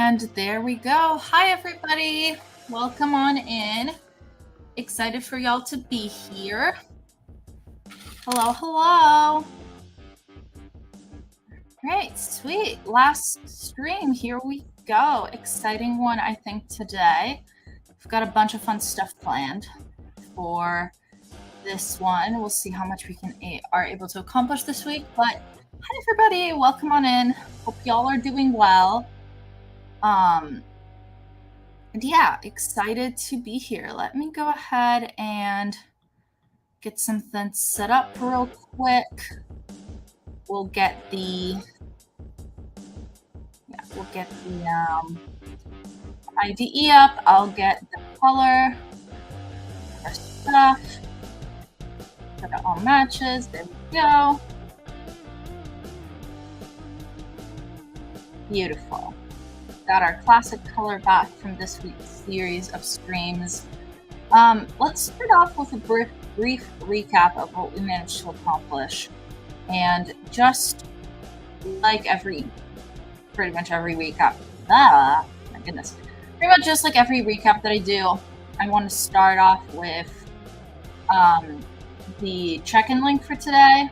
And there we go. Hi, everybody. Welcome on in. Excited for y'all to be here. Hello, hello. Great, sweet. Last stream. Here we go. Exciting one, I think, today. We've got a bunch of fun stuff planned for this one. We'll see how much we are able to accomplish this week. But hi, everybody. Welcome on in. Hope y'all are doing well. And yeah, excited to be here. Let me go ahead and get something set up real quick. We'll get the IDE up. I'll get the color, our stuff, so that all matches. There we go. Beautiful. Got our classic color back from this week's series of streams. Let's start off with a brief recap of what we managed to accomplish. And just like pretty much every recap, my goodness, pretty much just like every recap that I do, I want to start off with the check-in link for today.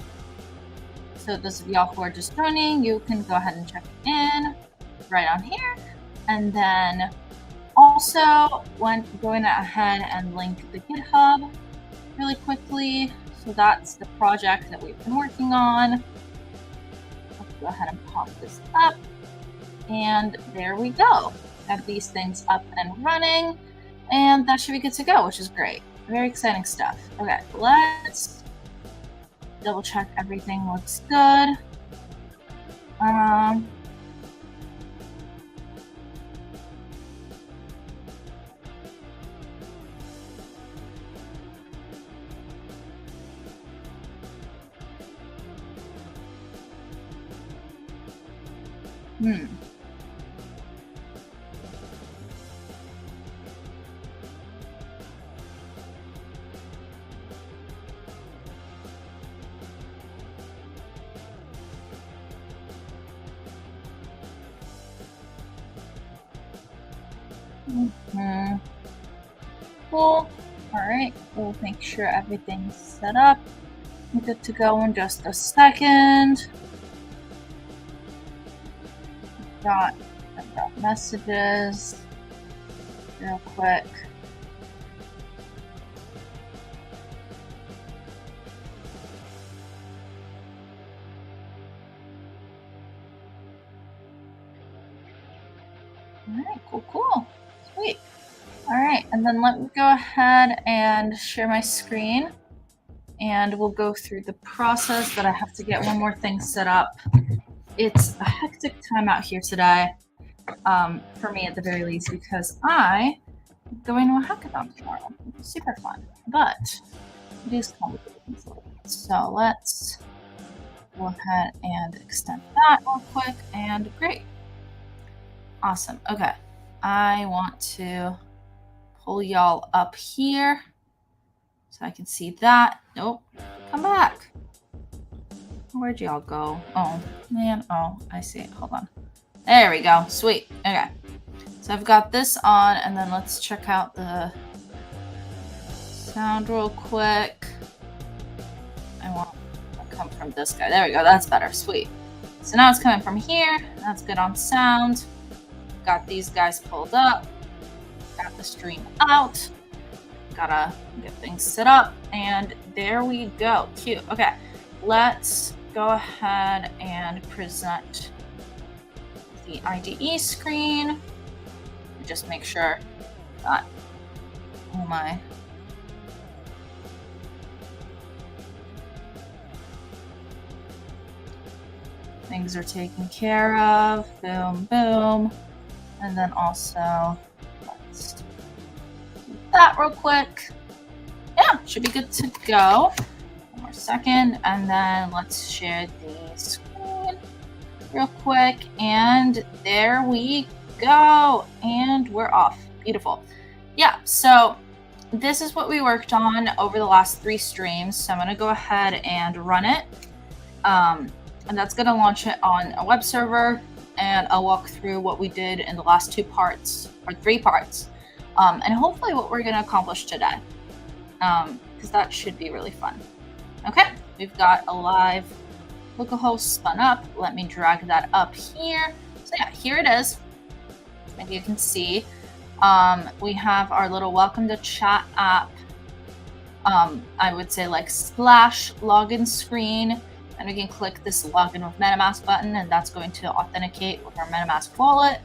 So those of y'all who are just joining, you can go ahead and check in right on here. And then also going ahead and link the GitHub really quickly. So that's the project that we've been working on. Let's go ahead and pop this up. And there we go. Have these things up and running. And that should be good to go, which is great. Very exciting stuff. Okay, let's double check everything looks good. Cool. All right, we'll make sure everything's set up. I'm good to go in just a second. I've got messages real quick. All right, cool. Sweet. All right, and then let me go ahead and share my screen, and we'll go through the process, but I have to get one more thing set up. It's a hectic time out here today, for me at the very least, because I am going to a hackathon tomorrow. It's super fun, but it is complicated. So let's go ahead and extend that real quick, and great. Awesome. Okay, I want to pull y'all up here so I can see that. Nope, come back. Where'd y'all go? Oh, man. Oh, I see it. Hold on. There we go. Sweet. Okay. So I've got this on, and then let's check out the sound real quick. I want to come from this guy. There we go. That's better. Sweet. So now it's coming from here. That's good on sound. Got these guys pulled up. Got the stream out. Gotta get things set up. And there we go. Cute. Okay. Let's go ahead and present the IDE screen. Just make sure that all my things are taken care of. Boom, boom. And then also, let's do that real quick. Yeah, should be good to go. One more second, and then let's share the screen real quick. And there we go. And we're off. Beautiful. Yeah, so this is what we worked on over the last 3 streams. So I'm going to go ahead and run it. And that's going to launch it on a web server. and I'll walk through what we did in the last 2 parts, or 3 parts, and hopefully what we're going to accomplish today, because that should be really fun. Okay, we've got a live localhost spun up. Let me drag that up here. So yeah, here it is. Maybe you can see. We have our little welcome to chat app. I would say like splash login screen, and we can click this login with MetaMask button, and that's going to authenticate with our MetaMask wallet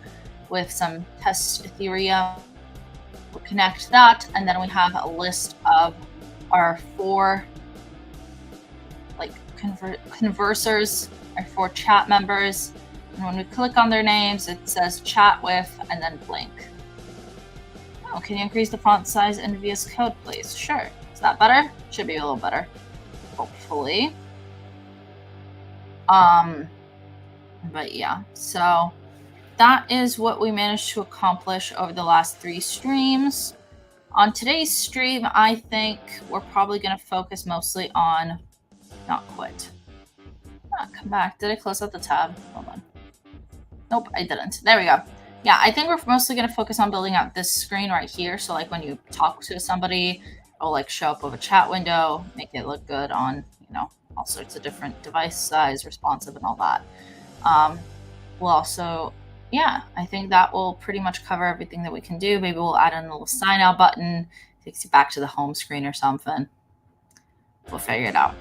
with some test Ethereum. We'll connect that, and then we have a list of our 4 like conversers, our 4 chat members. And when we click on their names, it says chat with and then blank. Oh, can you increase the font size in VS Code, please? Sure. Is that better? Should be a little better, hopefully. But yeah, so that is what we managed to accomplish over the last 3 streams. On today's stream, I think we're probably going to focus mostly on not quit. Come back. Did I close out the tab? Hold on. Nope, I didn't. There we go. Yeah, I think we're mostly going to focus on building out this screen right here. So like when you talk to somebody, it'll like show up with a chat window, make it look good on, you know, all sorts of different device size, responsive and all that. We'll also, yeah, I think that will pretty much cover everything that we can do. Maybe we'll add in a little sign out button, takes you back to the home screen or something. We'll figure it out.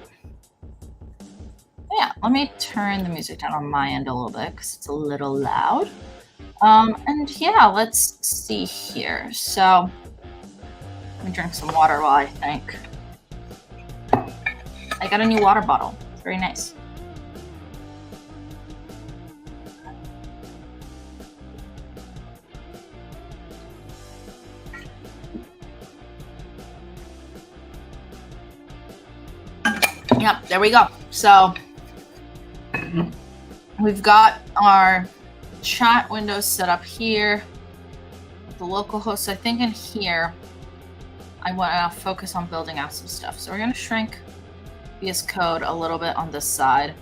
Yeah, let me turn the music down on my end a little bit because it's a little loud. And yeah, let's see here. So let me drink some water while I think. I got a new water bottle. It's very nice. Yep, there we go. So we've got our chat windows set up here. The local host, I think in here, I want to focus on building out some stuff. So we're going to shrink VS Code a little bit on this side.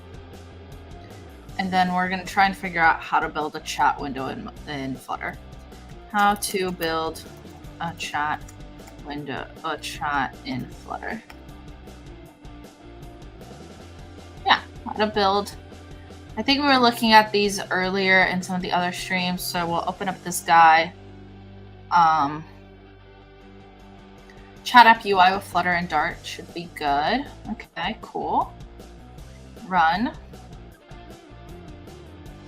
And then we're going to try and figure out how to build a chat window in Flutter. How to build a chat window, a chat in Flutter. Yeah, how to build. I think we were looking at these earlier in some of the other streams, so we'll open up this guy. Chat app UI with Flutter and Dart should be good. Okay, cool. Run.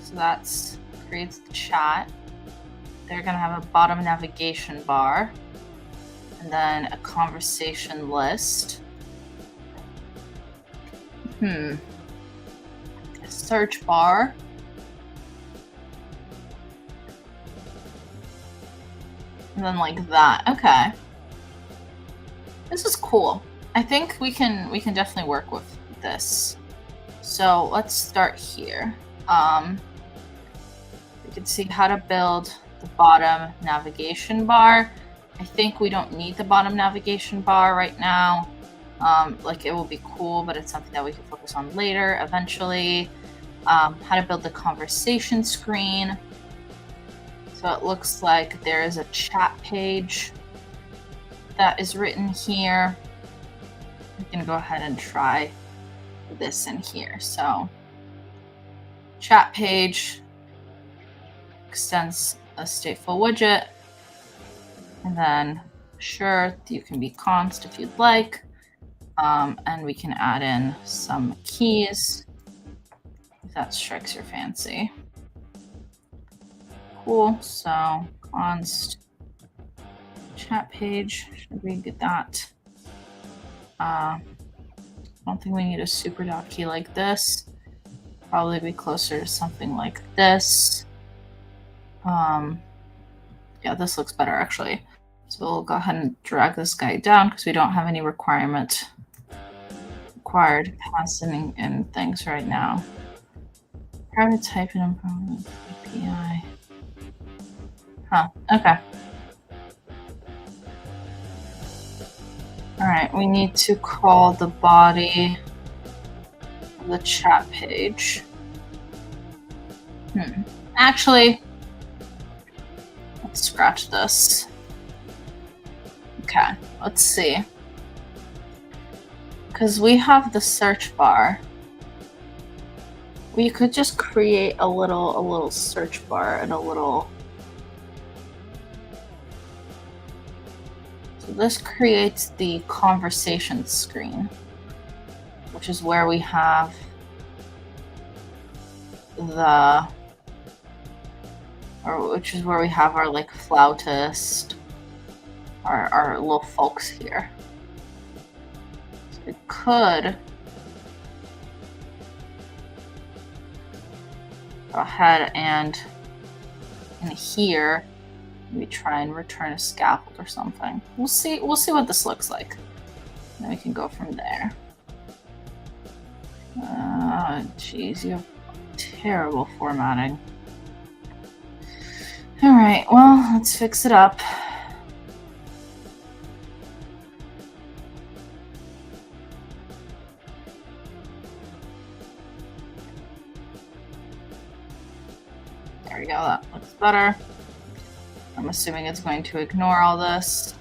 So that's creates the chat. They're gonna have a bottom navigation bar and then a conversation list. A search bar. And then like that. Okay. This is cool. I think we can definitely work with this. So let's start here. We can see how to build the bottom navigation bar. I think we don't need the bottom navigation bar right now. Like it will be cool, but it's something that we can focus on later, eventually. How to build the conversation screen. So it looks like there is a chat page that is written here. We can go ahead and try this in here. So chat page extends a stateful widget. And then sure, you can be const if you'd like. And we can add in some keys if that strikes your fancy. Cool, so const chat page, should we get that? I don't think we need a super dot key like this. Probably be closer to something like this. Yeah, this looks better actually. So we'll go ahead and drag this guy down because we don't have any required passing in things right now. Private type and improvement API. Huh, okay. All right, we need to call the body of the chat page. Actually, let's scratch this. Okay, let's see. Because we have the search bar. We could just create a little search bar and a little. So this creates the conversation screen, which is where we have which is where we have our like flautist, our little folks here. So it could go ahead and in here maybe try and return a scaffold or something. We'll see what this looks like. And then we can go from there. Geez, you have terrible formatting. All right, well, let's fix it up. There we go, that looks better. I'm assuming it's going to ignore all this.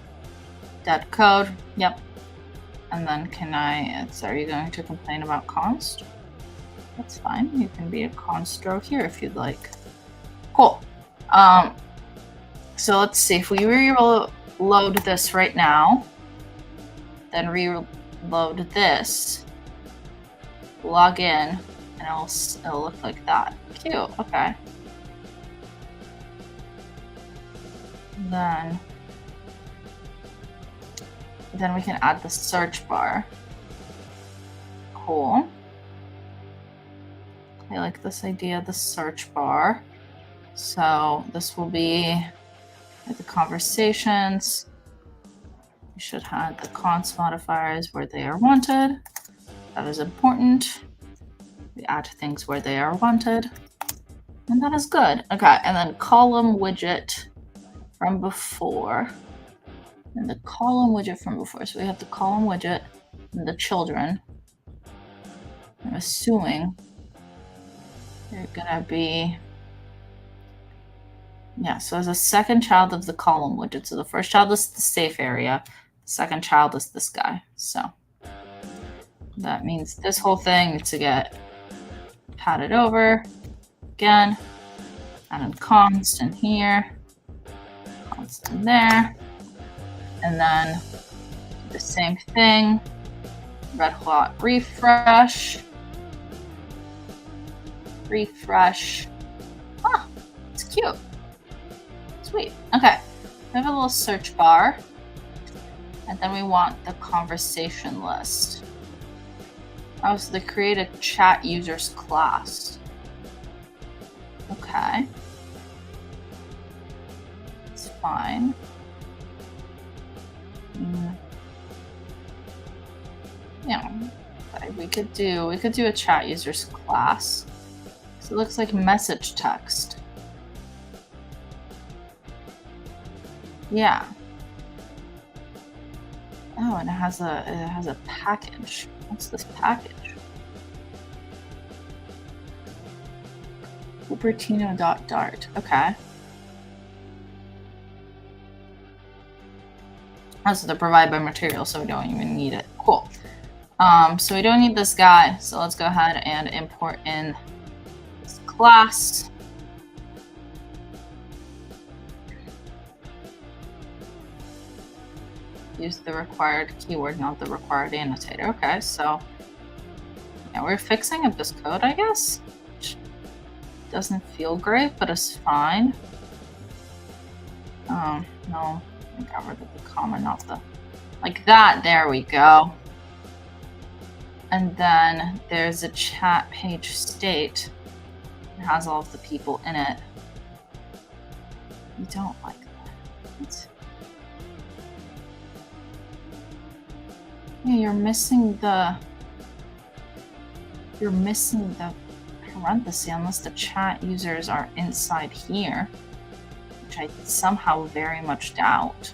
Dead code, yep. And then are you going to complain about const? That's fine, you can be a constro here if you'd like. Cool. So let's see, if we reload this right now, then reload this, log in, and it'll look like that. Cute, okay. Then we can add the search bar. Cool. I like this idea of the search bar. So this will be like the conversations. We should have the const modifiers where they are wanted. That is important. We add things where they are wanted. And that is good. Okay, and then column widget from before. And the column widget from before. So we have the column widget and the children. I'm assuming they're gonna be, yeah, so as a second child of the column widget. So the first child is the safe area. The second child is this guy. So that means this whole thing needs to get padded over again. And then const in here, const in there. And then the same thing, red hot refresh. Ah, it's cute. Sweet. Okay, we have a little search bar. And then we want the conversation list. Oh, so they create a chat users class. Okay. It's fine. Yeah, we could do a chat users class. So it looks like message text. Yeah. Oh, and it has a package. What's this package? Cupertino.dart. Okay. Oh, so they're provided by material, so we don't even need it. Cool. So we don't need this guy. So let's go ahead and import in this class. Use the required keyword, not the required annotator. Okay, so yeah, we're fixing up this code, I guess. Which doesn't feel great, but it's fine. No, I got rid of the comma, not the, like that. There we go. And then there's a chat page state. It has all of the people in it. You don't like that. Yeah, you're missing the parenthesis unless the chat users are inside here, which I somehow very much doubt.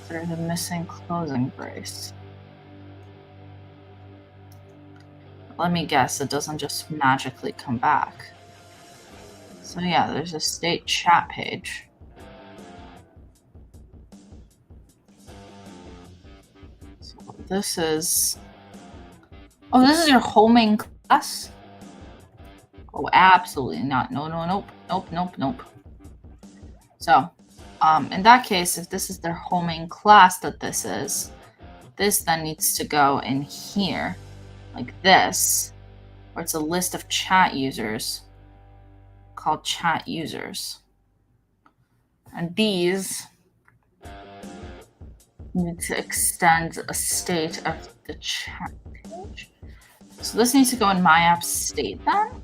There's a missing closing brace. Let me guess, it doesn't just magically come back. So yeah, there's a state chat page. So this is... Oh, this is your whole main class? Oh, absolutely not. No, no, nope, nope, nope, nope. So, in that case, if this is their whole main class that this is, this then needs to go in here, like this, where it's a list of chat users called chat users. And these need to extend a state of the chat page. So this needs to go in my app state then.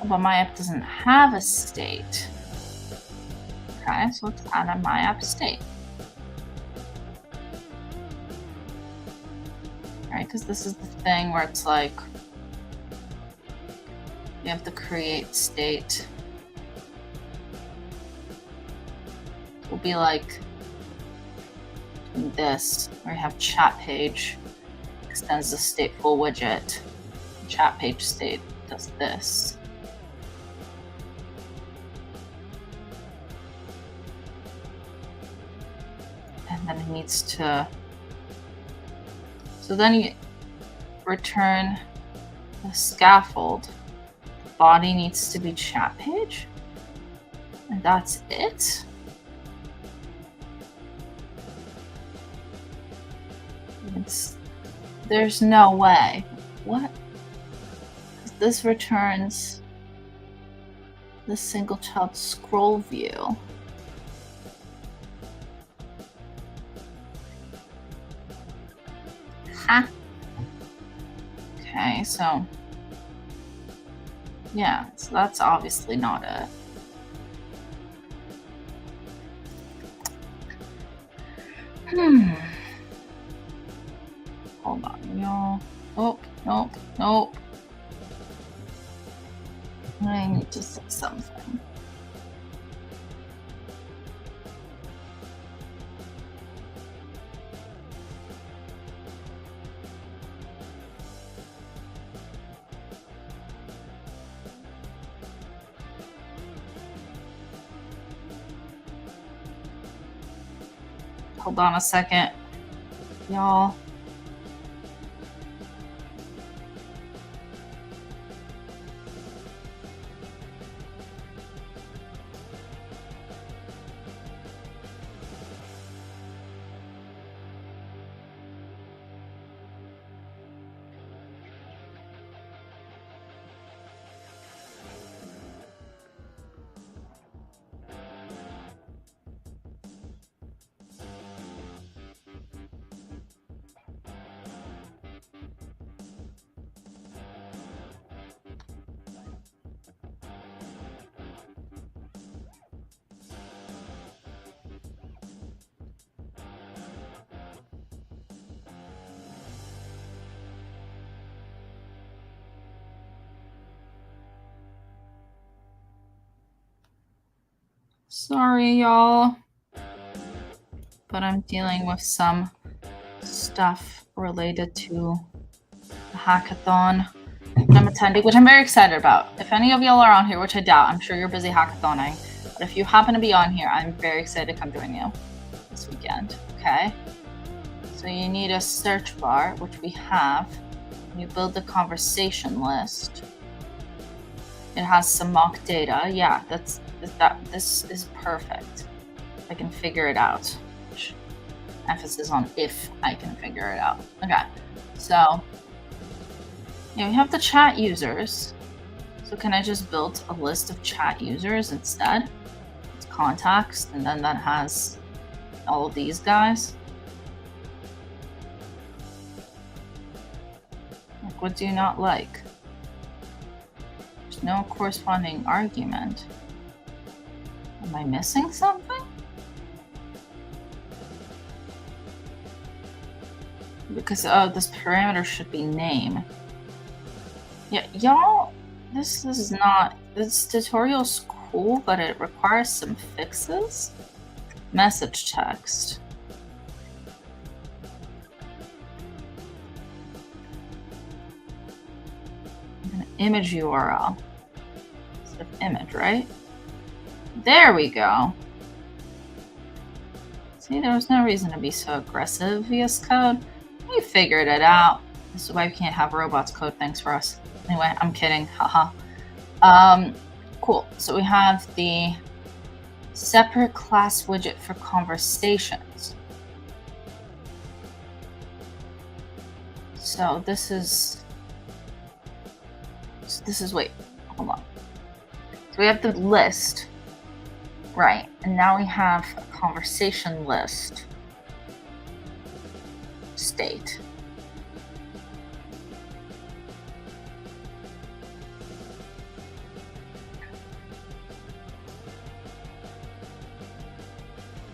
But my app doesn't have a state. Okay, so let's add a my app state. Right, because this is the thing where it's like you have to create state. It will be like this, where you have chat page extends the stateful widget. Chat page state does this. And then it needs to, so then you return the scaffold. The body needs to be chat page. And that's it. There's no way. What? This returns the single child scroll view. Huh? Okay, so yeah, so that's obviously not it. Hold on, y'all. Oh, nope, nope. I need to say something. Hold on a second, y'all. Sorry, y'all, but I'm dealing with some stuff related to the hackathon I'm attending, which I'm very excited about. If any of y'all are on here, which I doubt, I'm sure you're busy hackathoning, but if you happen to be on here, I'm very excited to come join you this weekend, okay? So you need a search bar, which we have. You build the conversation list. It has some mock data. Yeah, this is perfect. I can figure it out. Emphasis on if I can figure it out. Okay, so yeah, we have the chat users. So can I just build a list of chat users instead? It's contacts, and then that has all of these guys. Like, what do you not like? There's no corresponding argument. Am I missing something? Because this parameter should be name. Yeah, y'all, this is not, this tutorial's cool, but it requires some fixes. Message text. image URL instead of image, right? There we go. See, there was no reason to be so aggressive, VS Code. We figured it out. This is why we can't have robots code things for us. Anyway, I'm kidding, haha. Cool, so we have the separate class widget for conversations. So this is, wait, hold on. So we have the list, right? And now we have a conversation list state.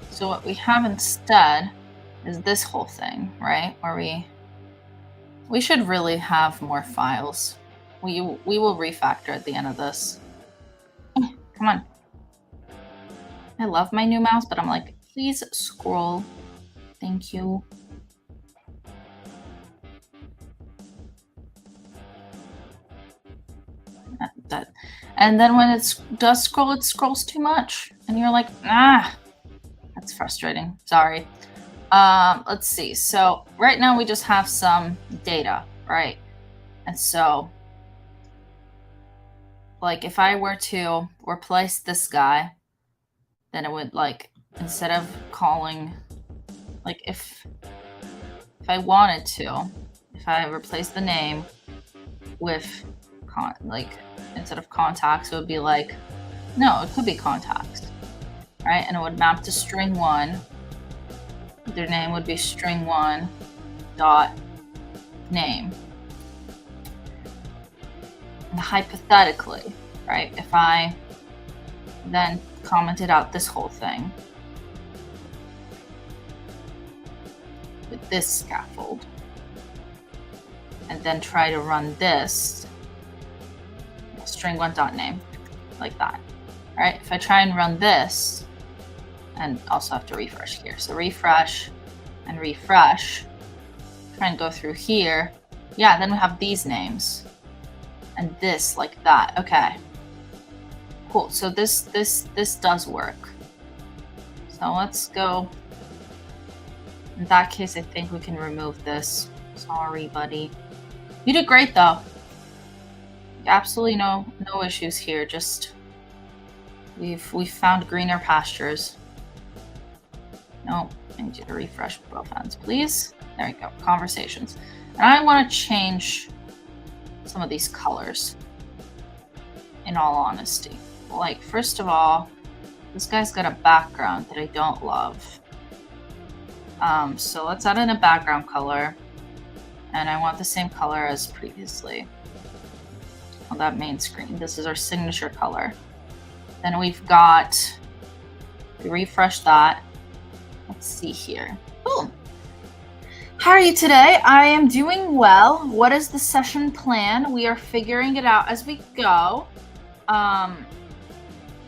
So what we have instead is this whole thing, right? Where we should really have more files. We will refactor at the end of this. Come on. I love my new mouse, but I'm like, please scroll. Thank you. That. And then when it does scroll, it scrolls too much. And you're like, ah, that's frustrating. Sorry. Let's see. So right now we just have some data, right? And so like if I were to replace this guy, then it would like, instead of calling, like if I wanted to, if I replace the name with like instead of contacts, it would be like, no, it could be contacts, right? And it would map to string 1. Their name would be string 1 dot name. And hypothetically, right, if I then commented out this whole thing with this scaffold and then try to run this string 1 dot name like that, right? If I try and run this, and also have to refresh here, so refresh and refresh, try and go through here, yeah, then we have these names and this like that. Okay, cool. So this does work. So let's go. In that case, I think we can remove this. Sorry, buddy. You did great though. Absolutely no issues here. Just we've found greener pastures. No, I need you to refresh both ends, please. There we go. Conversations. And I want to change some of these colors, in all honesty. Like, first of all, this guy's got a background that I don't love. So let's add in a background color. And I want the same color as previously on that main screen. This is our signature color. Then we've got, we refresh that. Let's see here. Boom. How are you today? I am doing well. What is the session plan? We are figuring it out as we go. Can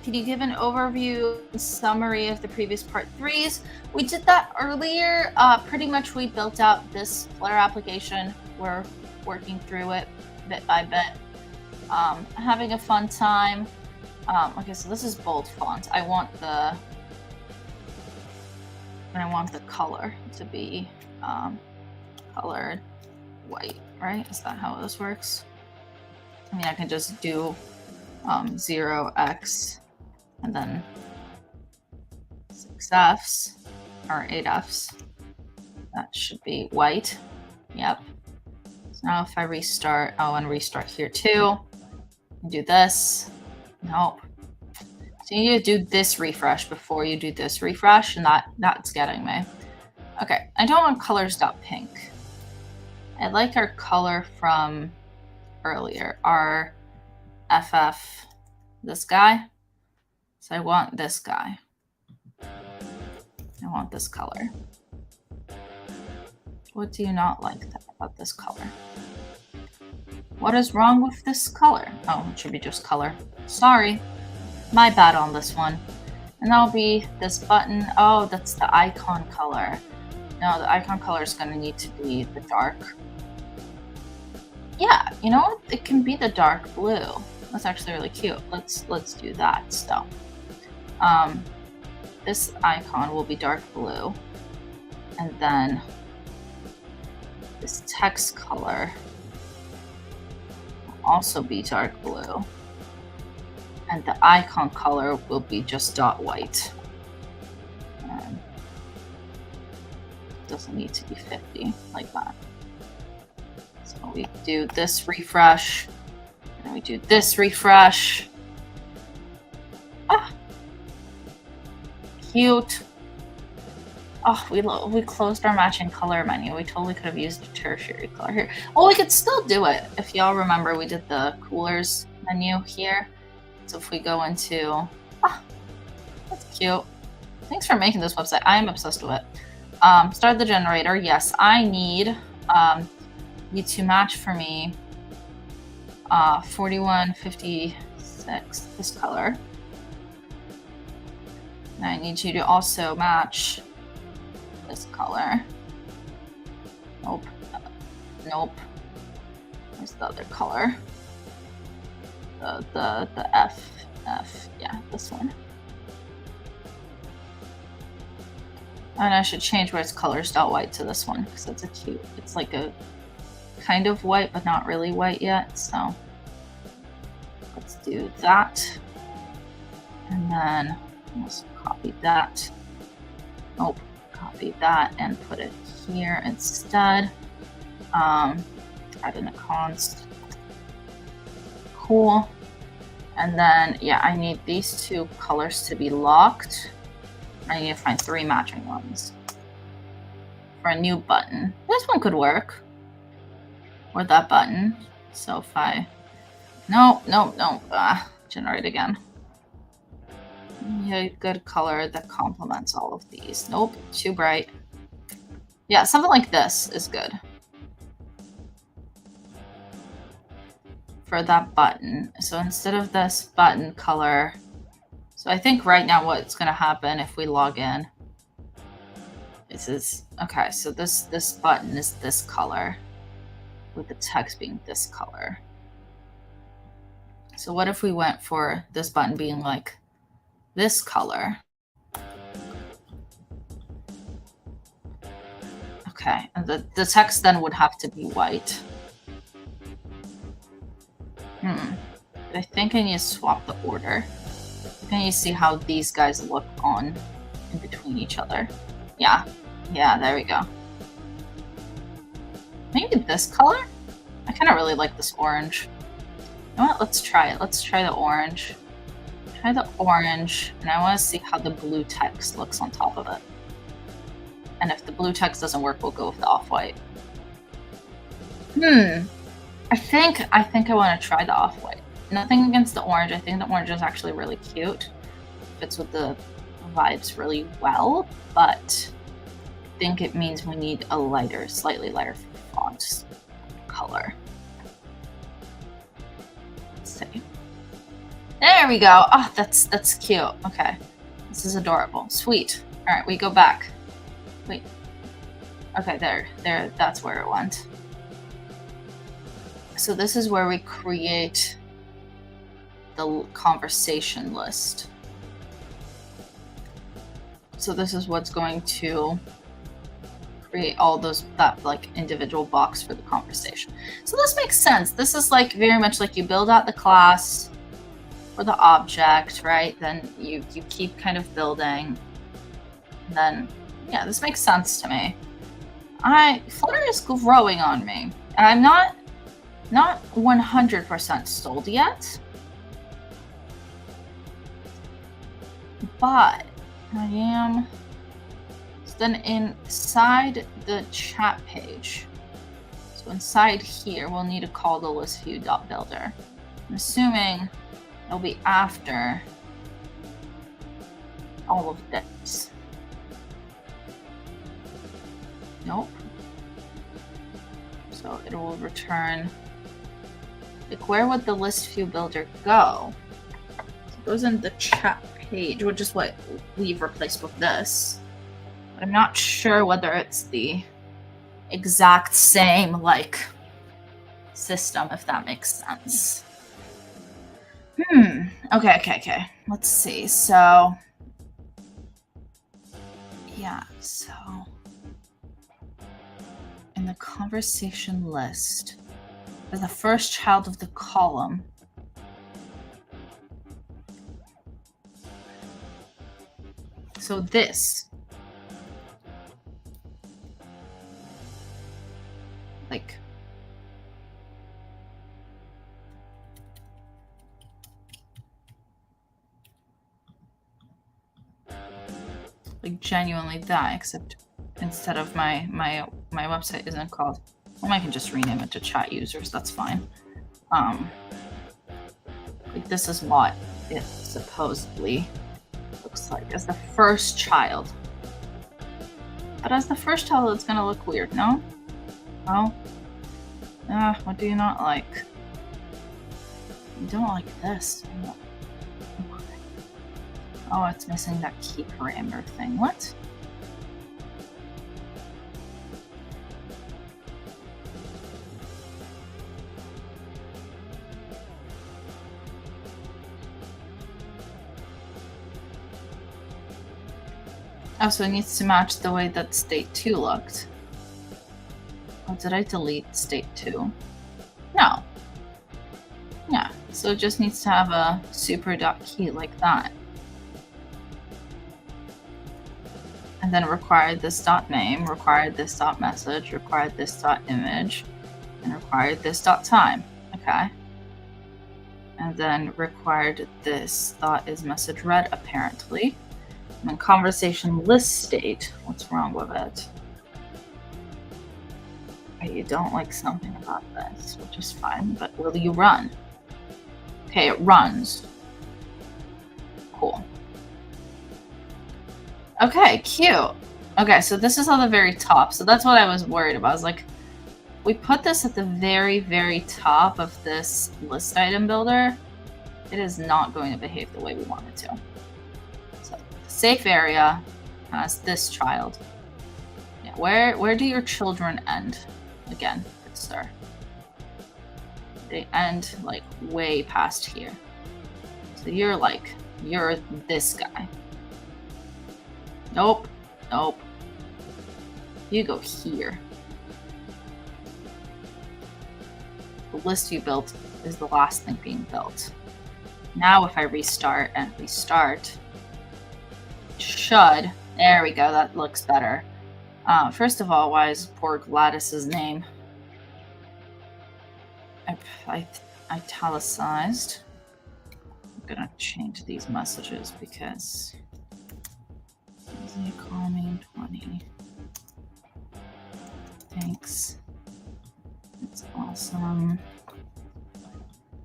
you give an overview and summary of the previous part 3s? We did that earlier. Pretty much we built out this Flare application. We're working through it bit by bit. Having a fun time. Okay, so this is bold font. I want the color to be colored white, right? Is that how this works? I mean, I can just do 0x and then 6Fs or 8Fs. That should be white. Yep. So now if I restart, and restart here too. Do this. Nope. So you need to do this refresh before you do this refresh, and that's getting me. Okay, I don't want colors.pink. I like our color from earlier, our FF, this guy. So I want this guy. I want this color. What do you not like about this color? What is wrong with this color? Oh, it should be just color. Sorry. My bad on this one. And that'll be this button. Oh, that's the icon color. No, the icon color is going to need to be the dark. Yeah, you know what? It can be the dark blue. That's actually really cute. Let's do that still. This icon will be dark blue, and then this text color will also be dark blue, and the icon color will be just dot white. Doesn't need to be 50 like that. So we do this refresh, and we do this refresh. Cute. Oh, we closed our matching color menu. We totally could have used a tertiary color here. Oh, we could still do it. If y'all remember, we did the coolers menu here. So if we go into, that's cute. Thanks for making this website. I am obsessed with it. Start the generator. Yes, I need you to match for me 4156, this color. And I need you to also match this color. Nope. Nope. Where's the other color? The F. Yeah, this one. And I should change where it's colors dot white to this one because it's a cute. It's like a kind of white, but not really white yet. So let's do that. And then let's copy that. Nope. Copy that and put it here instead. Add in a const. Cool. And then, yeah, I need these two colors to be locked. I need to find 3 matching ones for a new button. This one could work. Or that button. So if I... No. Generate again. Yeah, good color that complements all of these. Nope, too bright. Yeah, something like this is good. For that button. So instead of this button color... So I think right now what's going to happen if we log in is okay, so this button is this color with the text being this color. So what if we went for this button being like this color? Okay, and the text then would have to be white. I think I need to swap the order. Can you see how these guys look on in between each other? Yeah, there we go. Maybe this color? I kind of really like this orange. You know what? Let's try it. Let's try the orange. Try the orange, and I want to see how the blue text looks on top of it. And if the blue text doesn't work, we'll go with the off-white. I think I want to try the off-white. Nothing against the orange. I think the orange is actually really cute. Fits with the vibes really well, but I think it means we need a lighter, slightly lighter font color. Let's see. There we go. Oh, that's cute. Okay. This is adorable. Sweet. All right, we go back. Wait. Okay, there, that's where it went. So this is where we create the conversation list. So this is what's going to create all that like individual box for the conversation. So this makes sense. This is like very much like you build out the class or the object, right? Then you keep kind of building. And then, yeah, this makes sense to me. Flutter is growing on me. And I'm not 100% sold yet. But I am. So then inside the chat page, so inside here, we'll need to call the list view builder. I'm assuming it'll be after all of this. Nope. So it will return. Like, where would the list view builder go? So it goes in the chat page, which is what we've replaced with this. But I'm not sure whether it's the exact same like system, if that makes sense. Okay. Let's see. So, yeah, so in the conversation list, as the first child of the column, so this, like, genuinely that, except instead of my website isn't called, well, I can just rename it to chat users, that's fine. Like this is what it supposedly looks like as the first child. But as the first child, it's gonna look weird, no? Oh? What do you not like? You don't like this. Oh, it's missing that key parameter thing. What? Oh, so it needs to match the way that state 2 looked. Oh, did I delete state 2? No. Yeah, so it just needs to have a super.key like that. And then required this .name, required this .message, required this .image, and required this .time. Okay. And then required this .is message read, apparently. And then conversation list state. What's wrong with it? You don't like something about this, which is fine, but will you run? Okay, it runs. Cool. Okay, cute. Okay, so this is on the very top. So that's what I was worried about. I was like, we put this at the very, very top of this list item builder. It is not going to behave the way we want it to. So the safe area has this child. Yeah, where do your children end? Again, good sir. They end like way past here. So you're this guy. Nope. You go here. The list you built is the last thing being built. Now if I restart and restart, should, there we go, that looks better. First of all, why is poor Gladys's name I italicized? I'm gonna change these messages because call me 20. Thanks. It's awesome.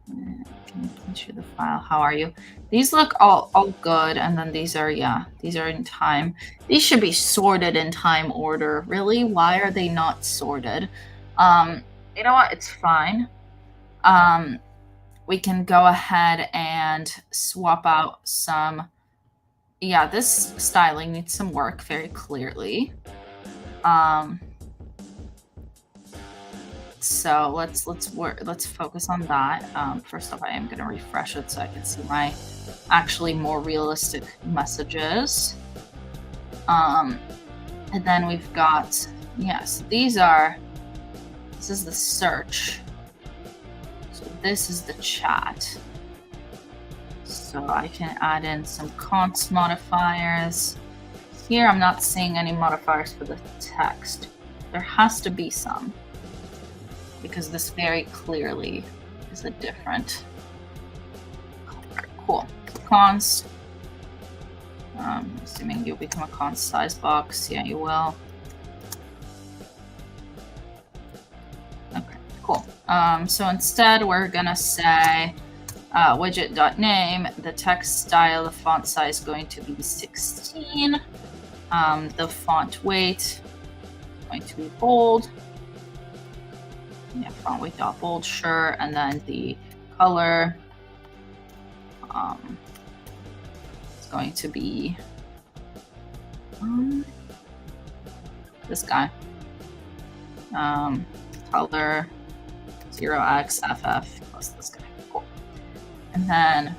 Can you please share the file? How are you? These look all good, and then these are in time. These should be sorted in time order. Really? Why are they not sorted? You know what? It's fine. We can go ahead and swap out some. Yeah, this styling needs some work very clearly. So let's focus on that. First off, I am going to refresh it so I can see my actually more realistic messages. And then we've got, yes, this is the search. So this is the chat. So I can add in some const modifiers. Here I'm not seeing any modifiers for the text. There has to be some, because this very clearly is a different color. Cool. Const. Assuming you'll become a const size box. Yeah, you will. Okay, cool. So instead we're gonna say widget.name, the text style, the font size going to be 16. The font weight going to be bold. Yeah, font weight dot bold, sure. And then the color it's going to be this guy. Color 0xFF plus this guy. Cool. And then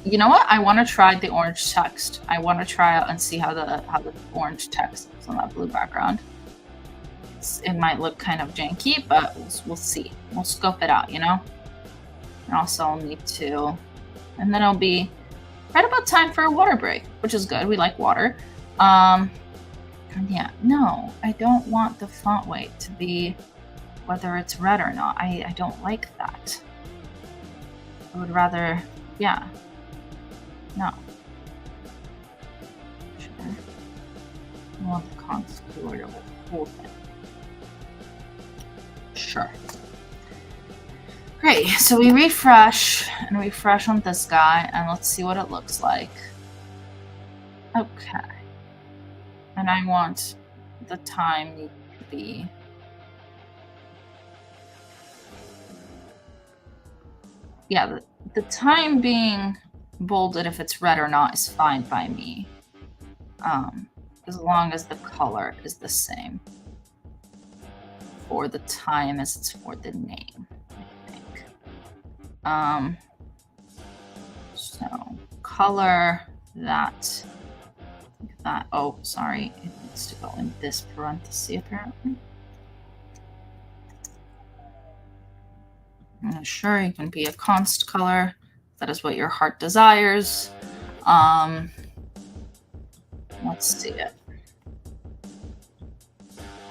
you know what? I want to try the orange text. I want to try out and see how the orange text is on that blue background. It might look kind of janky, but we'll see. We'll scope it out, you know? And also I'll need to, and then it'll be right about time for a water break, which is good. We like water. Yeah, no, I don't want the font weight to be whether it's red or not. I don't like that. I would rather, yeah. No. Sure. I want the contour of the whole thing. Sure. Great, so we refresh and refresh on this guy, and let's see what it looks like. Okay. And I want the time to be the time being bolded if it's red or not is fine by me. As long as the color is the same for the time as it's for the name, I think. So color that, oh, sorry, it needs to go in this parenthesis apparently. Sure, you can be a const color. That is what your heart desires. Let's see it.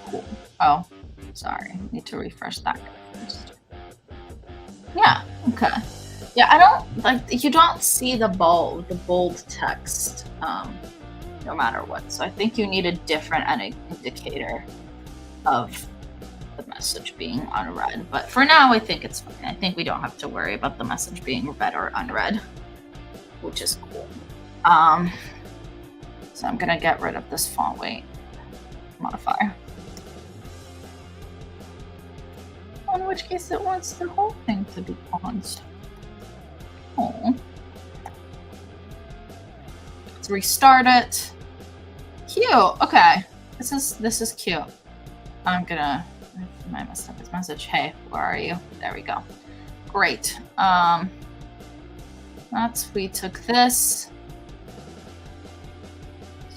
Cool. Oh, sorry. Need to refresh that first. Yeah, okay. Yeah, I don't like, you don't see the bold text no matter what. So I think you need a different indicator of the message being unread. But for now, I think it's fine. I think we don't have to worry about the message being read or unread, which is cool. So I'm gonna get rid of this font weight modifier. In which case it wants the whole thing to be paused. Oh. Let's restart it. Cute. Okay. This is cute. I messed up his message. Hey, where are you? There we go. Great. We took this.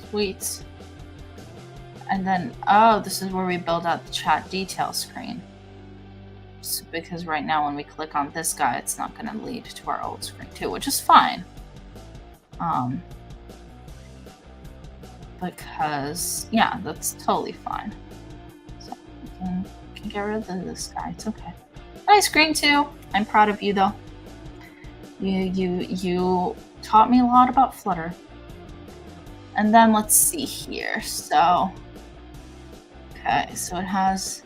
Sweet. And then, oh, this is where we build out the chat detail screen. So, because right now when we click on this guy, it's not going to lead to our old screen too, which is fine. Because, yeah, that's totally fine. So we can get rid of this guy. It's okay. Nice screen too. I'm proud of you though. You taught me a lot about Flutter. And then let's see here. So, okay, so it has.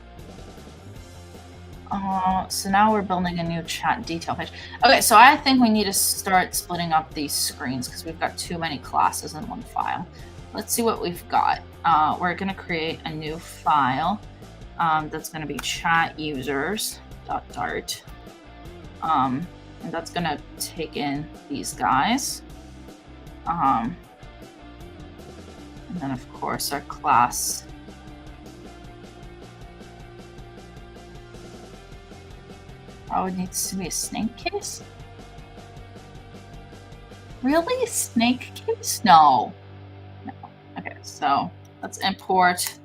So now we're building a new chat detail page. Okay, so I think we need to start splitting up these screens because we've got too many classes in one file. Let's see what we've got. We're going to create a new file that's going to be chat users.dart. And that's going to take in these guys. And then, of course, our class. Oh, it needs to be a snake case? Really? Snake case? No. Okay, so let's import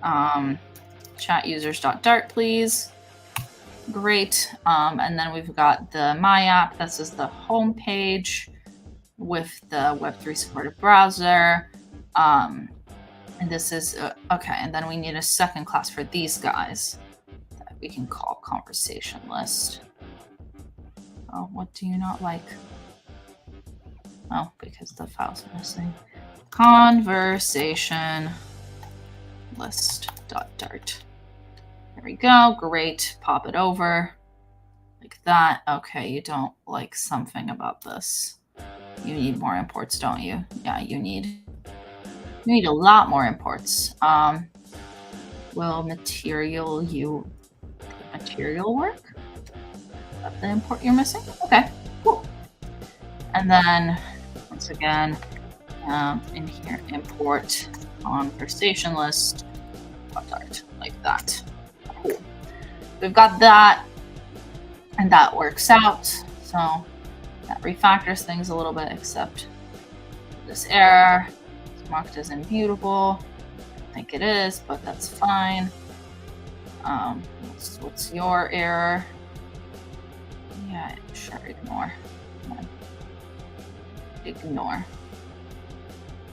chat users.dart, please. Great. And then we've got the My App. This is the home page with the Web3 supported browser. And this is, okay, and then we need a second class for these guys that we can call conversation list. Oh, what do you not like? Oh, because the file's missing. Conversation list.dart. There we go. Great. Pop it over like that. Okay, you don't like something about this. You need more imports, don't you? Yeah, you need a lot more imports. Will material work? Is that the import you're missing? Okay, cool. And then once again, in here, import conversation list.dart like that. Cool. we've got that, and that works out. So that refactors things a little bit, except this error is marked as immutable. I think it is, but that's fine. What's your error? Yeah, sure, ignore. Ignore.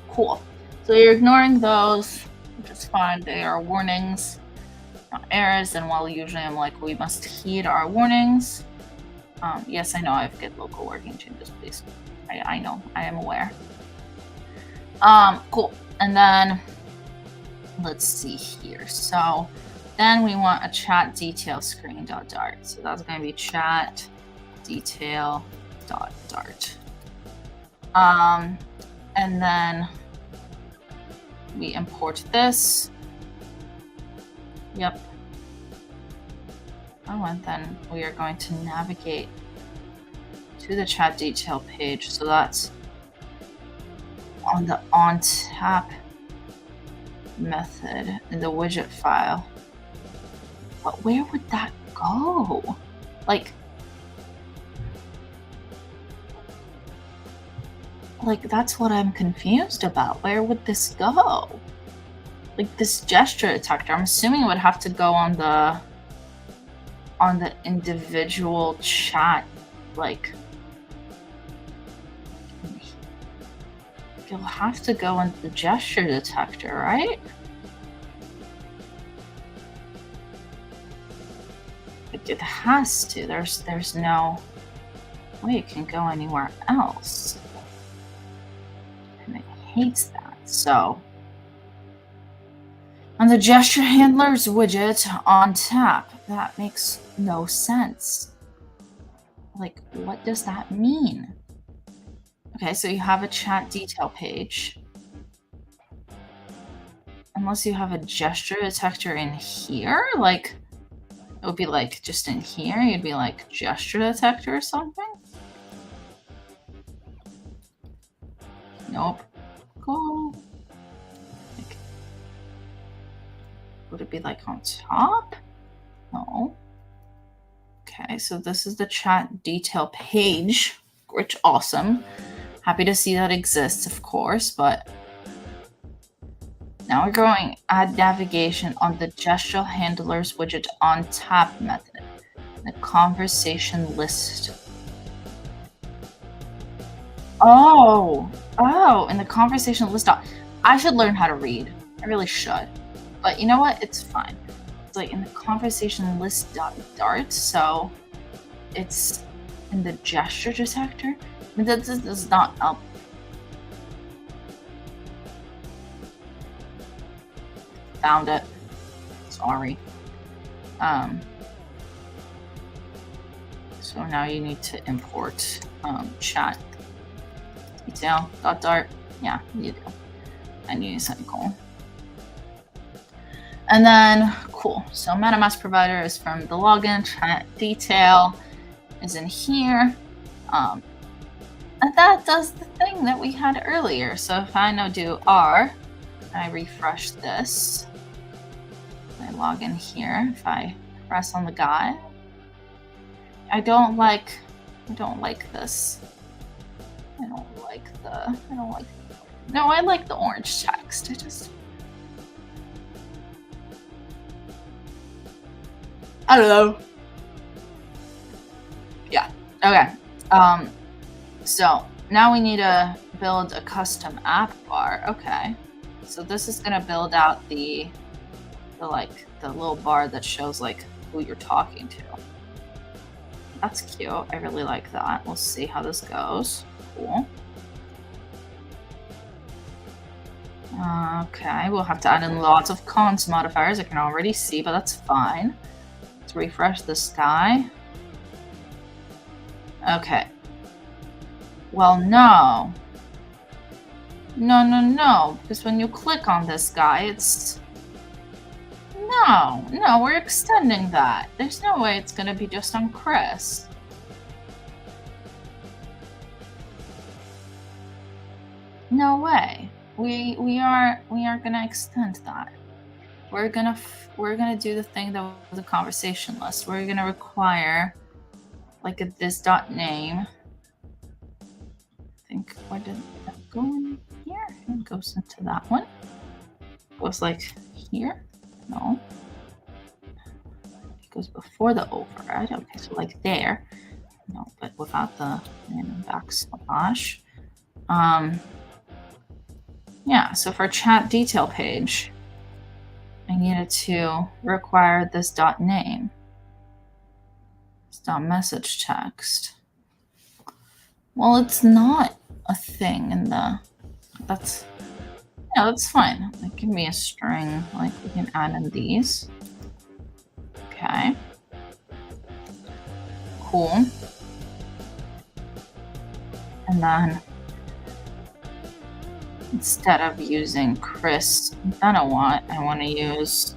Cool. So you're ignoring those, which is fine. They are warnings, not errors. And while usually I'm like, we must heed our warnings. Yes, I know I have to get local working changes, please. I know, I am aware. Cool. And then let's see here. So then we want a chat detail screen.dart. So that's going to be chat detail.dart. And then we import this. Yep. Oh, and then we are going to navigate to the chat detail page. So that's on the onTap method in the widget file. But where would that go? Like that's what I'm confused about. Where would this go? Like this gesture detector, I'm assuming it would have to go on the individual chat, like you'll have to go into the gesture detector, right? It has to. There's no way it can go anywhere else. And it hates that. So on the gesture handlers widget on tap, that makes no sense. Like, what does that mean? Okay, so you have a chat detail page. Unless you have a gesture detector in here, like it would be like just in here, you'd be like gesture detector or something. Nope. Cool. Like, would it be like on top? No. Okay, so this is the chat detail page, which awesome. Happy to see that exists, of course, but now we're going add navigation on the gesture handlers widget on tap method, the conversation list. Oh, in the conversation list. I should learn how to read. I really should. But you know what? It's fine. It's like in the conversation list.dart, so it's in the gesture detector. I mean, that does not help. Found it. Sorry. So now you need to import chat detail.dart. Yeah, you do. And you use semicolon. And then, cool. So MetaMask provider is from the login. Chat detail is in here. And that does the thing that we had earlier. So if I now do R, I refresh this. I log in here. If I press on the guy, I don't like this. No, I like the orange text. I don't know. Yeah. Okay. So now we need to build a custom app bar. Okay. So this is gonna build out the little bar that shows like who you're talking to. That's cute. I really like that. We'll see how this goes. Cool. Okay, we'll have to add in lots of cons modifiers. I can already see, but that's fine. Let's refresh this guy. Okay. Well, no. No, because when you click on this guy, it's... No, we're extending that. There's no way it's gonna be just on Chris. No way. We are gonna extend that. we're gonna do the thing that was the conversation list. We're gonna require like this dot name. I think, where did that go in here? It goes into that one. Goes like here. No. It goes before the override. Okay, so like there. No, but without the backslash. Yeah, so for chat detail page, I needed to require this dot name. This dot message text. Well, it's not a thing in the, that's fine. Like, give me a string, like we can add in these. Okay. Cool. And then instead of using Chris, then I want to use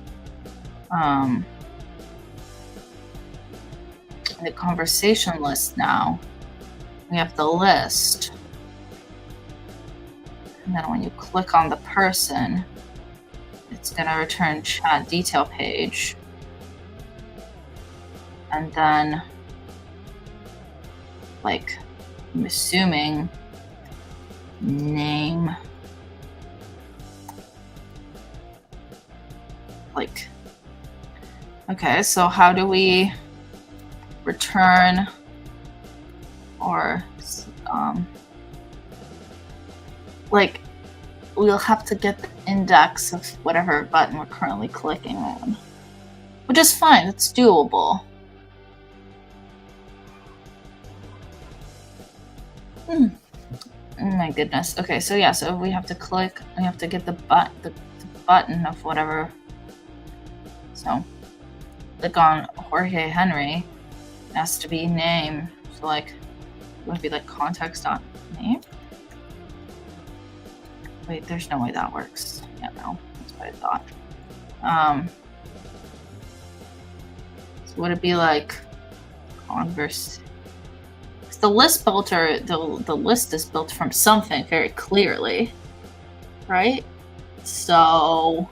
the conversation list now. We have the list. And then when you click on the person, it's going to return chat detail page. And then, like, I'm assuming name, like, okay, so how do we return or like, we'll have to get the index of whatever button we're currently clicking on, which is fine. It's doable. Oh my goodness. Okay, so yeah, so we have to click, we have to get the button of whatever. So click on Jorge Henry. It has to be name. So like, it would be like context.name. Wait, there's no way that works. Yeah, no, that's what I thought. So would it be like converse? The list builder, the list is built from something very clearly, right? So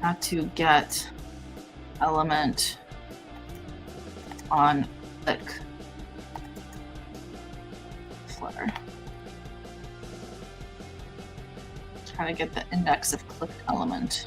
how to get element on click Flutter. Try to get the index of clicked element.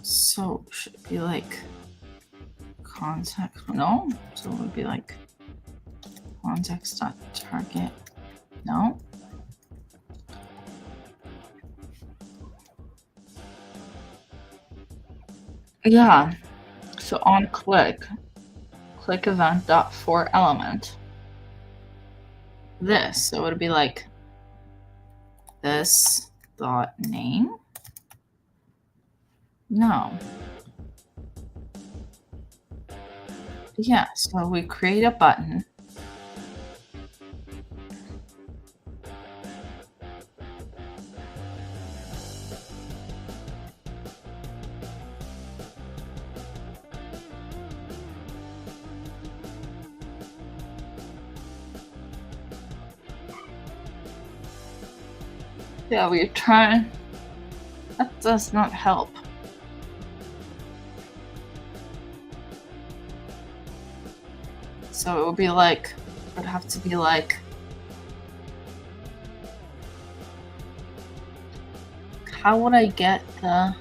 So should it be like context? No. So it would be like context.target. No. Yeah. So on click event.forElement. This. So it would be like this dot name. No. Yeah, so we create a button. Yeah, we're trying. That does not help. So it would be like, it would have to be like, how would I get the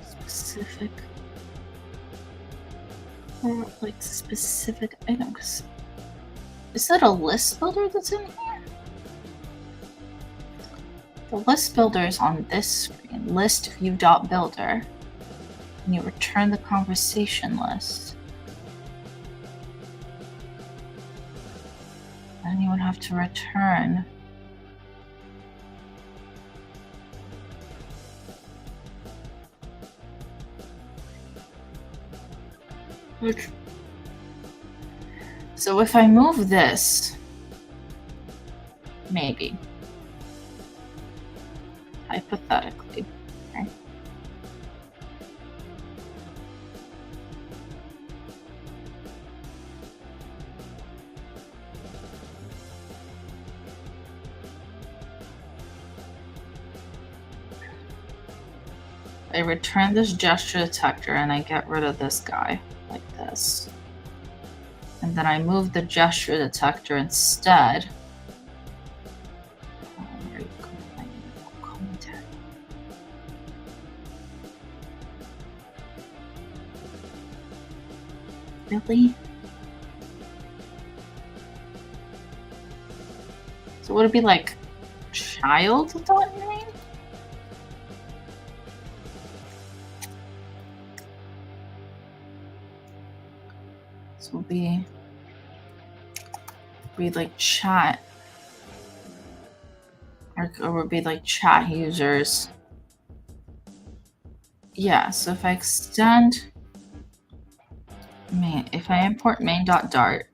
specific, or like specific items? Is that a list builder that's in here? The list builder is on this screen, list view.builder, and you return the conversation list. And you would have to return So if I move this, maybe, hypothetically, okay. I return this gesture detector and I get rid of this guy, like this. And then I move the gesture detector instead. Where are you going? Commentary. Really? So would it be like child.name? This will be like chat, or would be like chat users. Yeah, so if I extend main, if I import main.dart,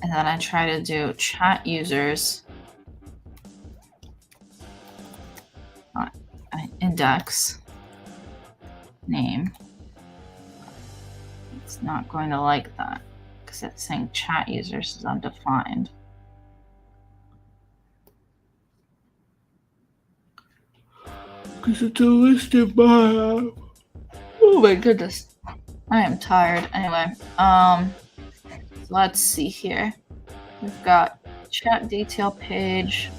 and then I try to do chat users index name, it's not going to like that because it's saying chat users is undefined. Because it's a listed by. Oh my goodness. I am tired. Anyway, let's see here. We've got chat detail page,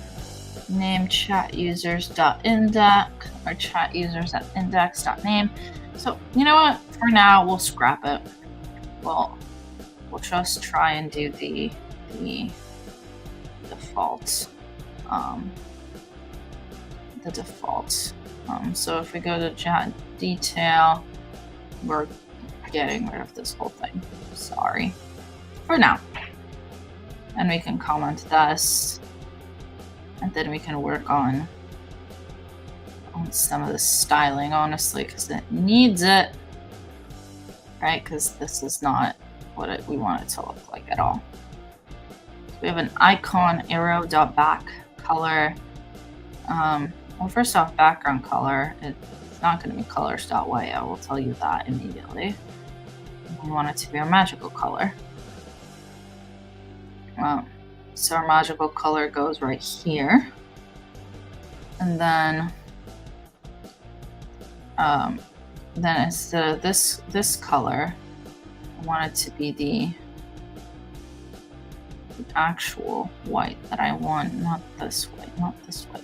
name chat users.index, or chat users.index.name. So you know what? For now, we'll scrap it. We'll just try and do the default. The default. So if we go to chat detail, we're getting rid of this whole thing. Sorry. For now. And we can comment this. And then we can work on some of the styling, honestly, because it needs it. Right? Because this is not what we want it to look like at all. So we have an icon arrow.back color. Well, first off, background color. It's not going to be colors.white. I will tell you that immediately. We want it to be our magical color. So our magical color goes right here. And then instead of this color, I want it to be the actual white that I want, not this white, not this white.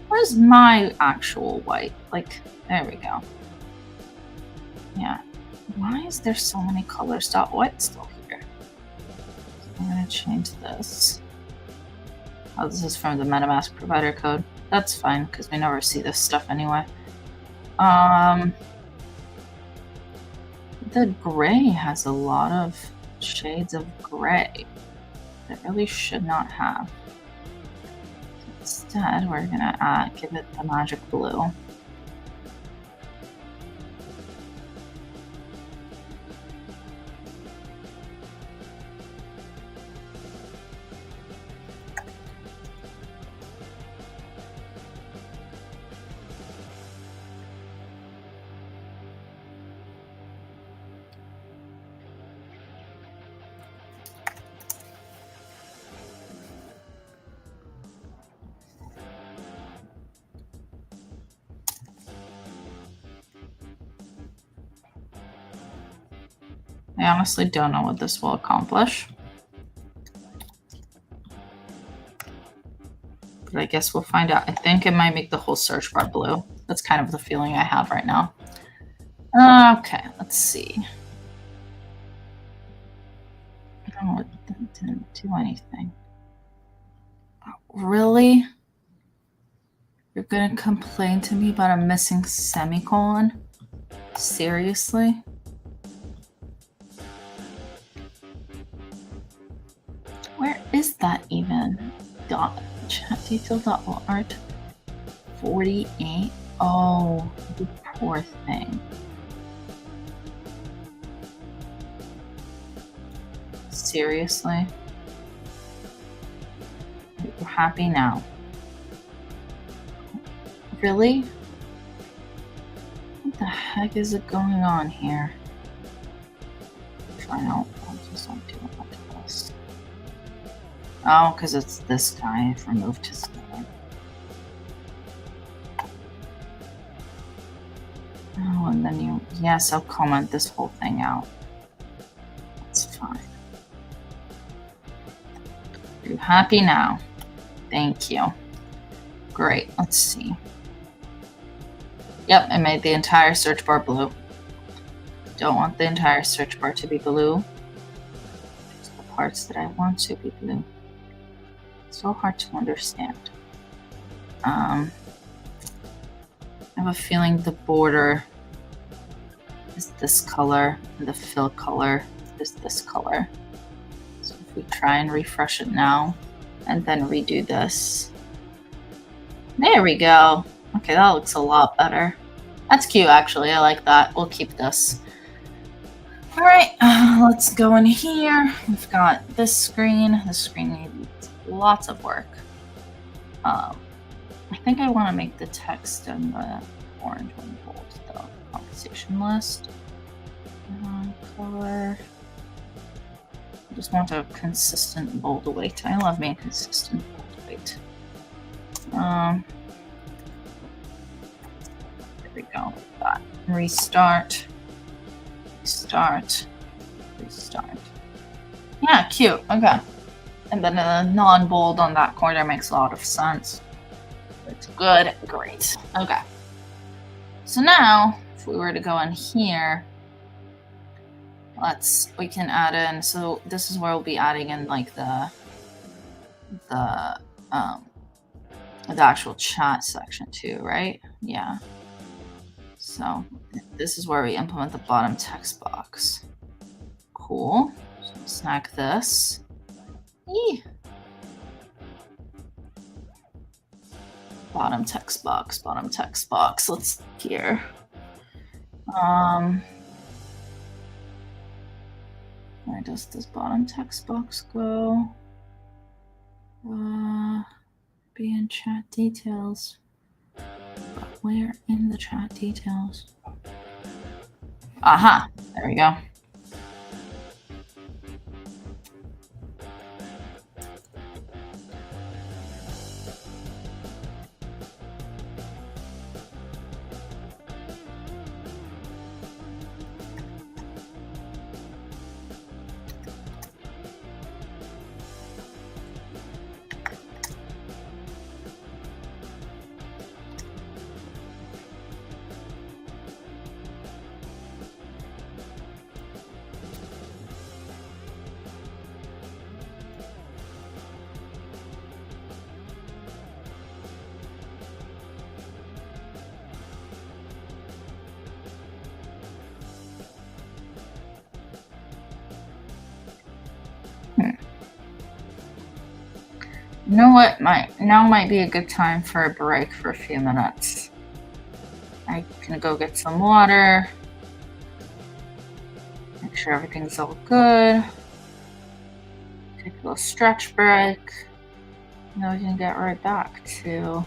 Where's my actual white? Like, there we go. Yeah. Why is there so many colors.white still here? I'm gonna change this. Oh, this is from the MetaMask provider code. That's fine, because we never see this stuff anyway. The gray has a lot of shades of gray that really should not have. Instead, we're gonna give it the magic blue. I honestly don't know what this will accomplish. But I guess we'll find out. I think it might make the whole search bar blue. That's kind of the feeling I have right now. Okay, let's see. Oh, it didn't do anything. Really? You're gonna complain to me about a missing semicolon? Seriously? Where is that even? Chat detail.art 48. Oh, the poor thing. seriously? You're happy now. Really? What the heck is it going on here? Try out. I'll just not do it like this. Oh, because it's this guy. I've removed his name. Oh, and then you... Yes, I'll comment this whole thing out. That's fine. Are you happy now? Thank you. Great. Let's see. Yep, I made the entire search bar blue. Don't want the entire search bar to be blue. Just the parts that I want to be blue. So hard to understand. I have a feeling the border is this color, and the fill color is this color. So if we try and refresh it now, and then redo this. There we go. Okay, that looks a lot better. That's cute, actually. I like that. We'll keep this. All right, let's go in here. We've got this screen. This screen needs lots of work. I think I want to make the text in the orange one bold, though. Compensation list. Color. I just want a consistent bold weight. I love being consistent bold weight. There we go. That. Restart. Restart. Restart. Yeah, cute. Okay. And then a non-bold on that corner makes a lot of sense. It's good. Great. Okay. So now, if we were to go in here, we can add in, so this is where we'll be adding in like the actual chat section too, right? Yeah. So this is where we implement the bottom text box. Cool. So snag this. Eee. Bottom text box, bottom text box. Let's see here. Where does this bottom text box go? Be in chat details. But where in the chat details? Aha, there we go. You know what? Now might be a good time for a break for a few minutes. I can go get some water. Make sure everything's all good. Take a little stretch break. Now we can get right back to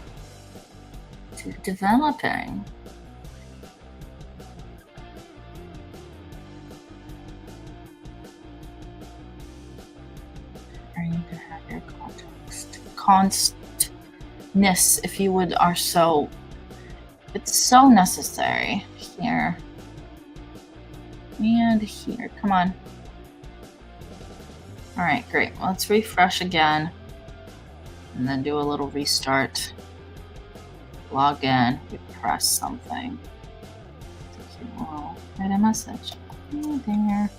developing. You need to have your constness, if you would, it's so necessary here and here. Come on. All right, great. Well, let's refresh again and then do a little restart. Log in, press something. Oh, write a message. Oh, there.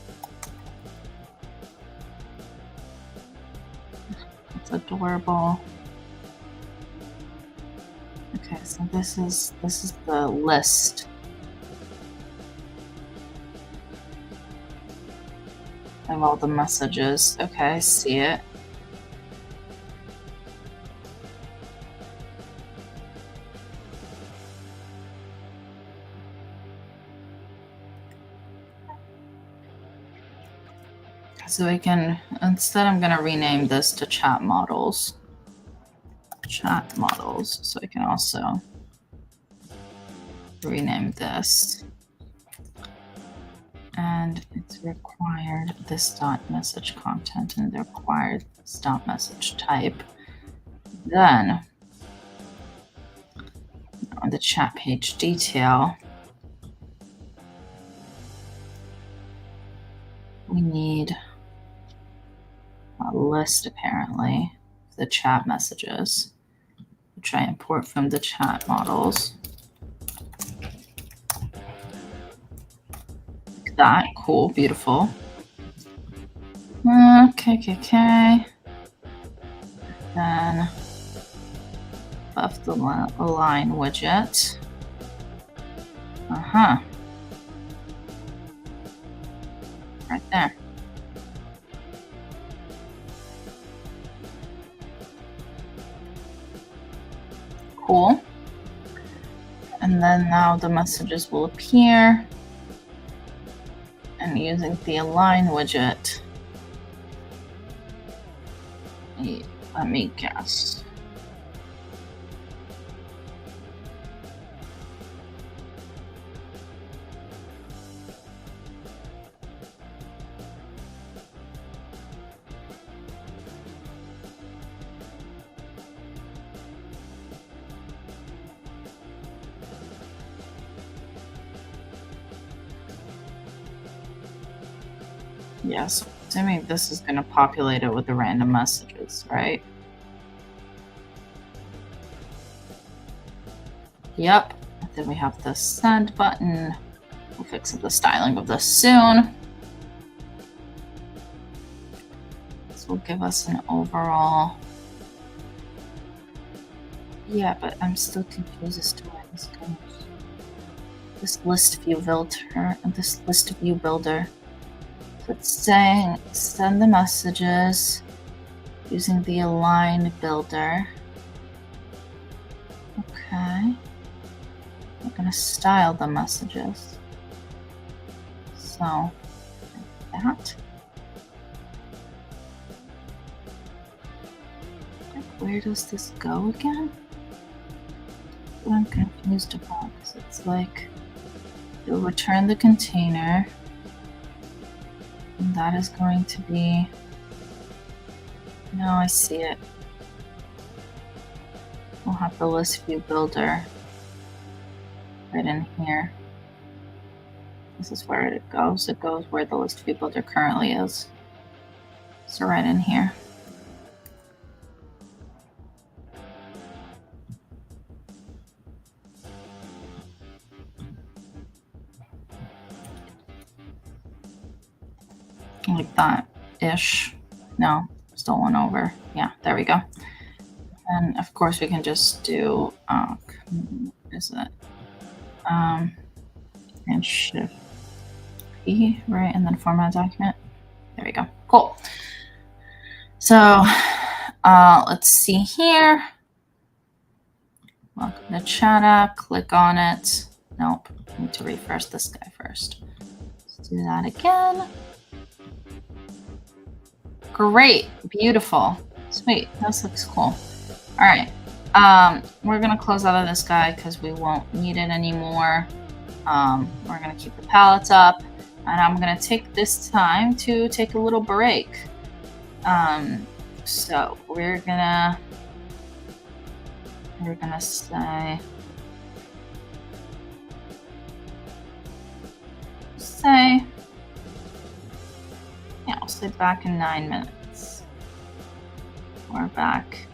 It's adorable. Okay, so this is the list. Of all the messages. Okay, I see it. So we can, instead I'm going to rename this to chat models. Chat models. So I can also rename this. And it's required this dot message content and the required this dot message type. Then on the chat page detail, we need a list apparently of the chat messages, which I import from the chat models. Like that, cool, beautiful. Okay. Then above the align widget. Right there. Cool. And then now the messages will appear. And using the align widget, let me guess. Yes, assuming this is going to populate it with the random messages, right? Yep. Then we have the send button. We'll fix the styling of this soon. This will give us an overall. Yeah, but I'm still confused as to where this goes. This list view builder and this list view builder. So it's saying send the messages using the align builder. Okay. I'm going to style the messages. So, like that. Where does this go again? What I'm confused about is it's like you'll return the container, and that is going to be. Now I see it. We'll have the list view builder right in here. This is where it goes. It goes where the list view builder currently is. So right in here. Like that-ish. No, still one over. Yeah, there we go. And of course we can just do, what is it? And Shift P, right? And then format document. There we go. Cool. So let's see here. Welcome to chat app. Click on it. Nope. I need to refresh this guy first. Let's do that again. Great. Beautiful. Sweet. This looks cool. All right. We're going to close out of this guy because we won't need it anymore. We're going to keep the palettes up. And I'm going to take this time to take a little break. So we're gonna say, yeah, I'll say back in 9 minutes. We're back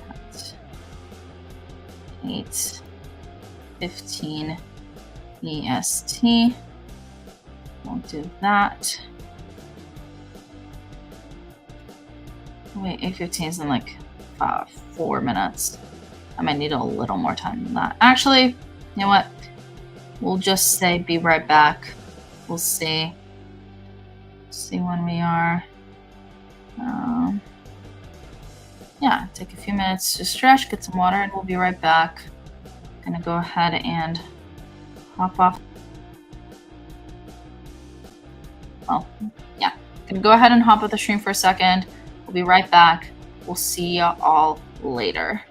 at 8:15 EST. We'll do that. Wait, 8:15 is in like 4 minutes. I might need a little more time than that. Actually, you know what? We'll just say be right back. We'll see. See when we are. Yeah, take a few minutes to stretch, get some water, and we'll be right back. Gonna go ahead and hop off. well, yeah. Gonna go ahead and hop off the stream for a second. We'll be right back. We'll see you all later.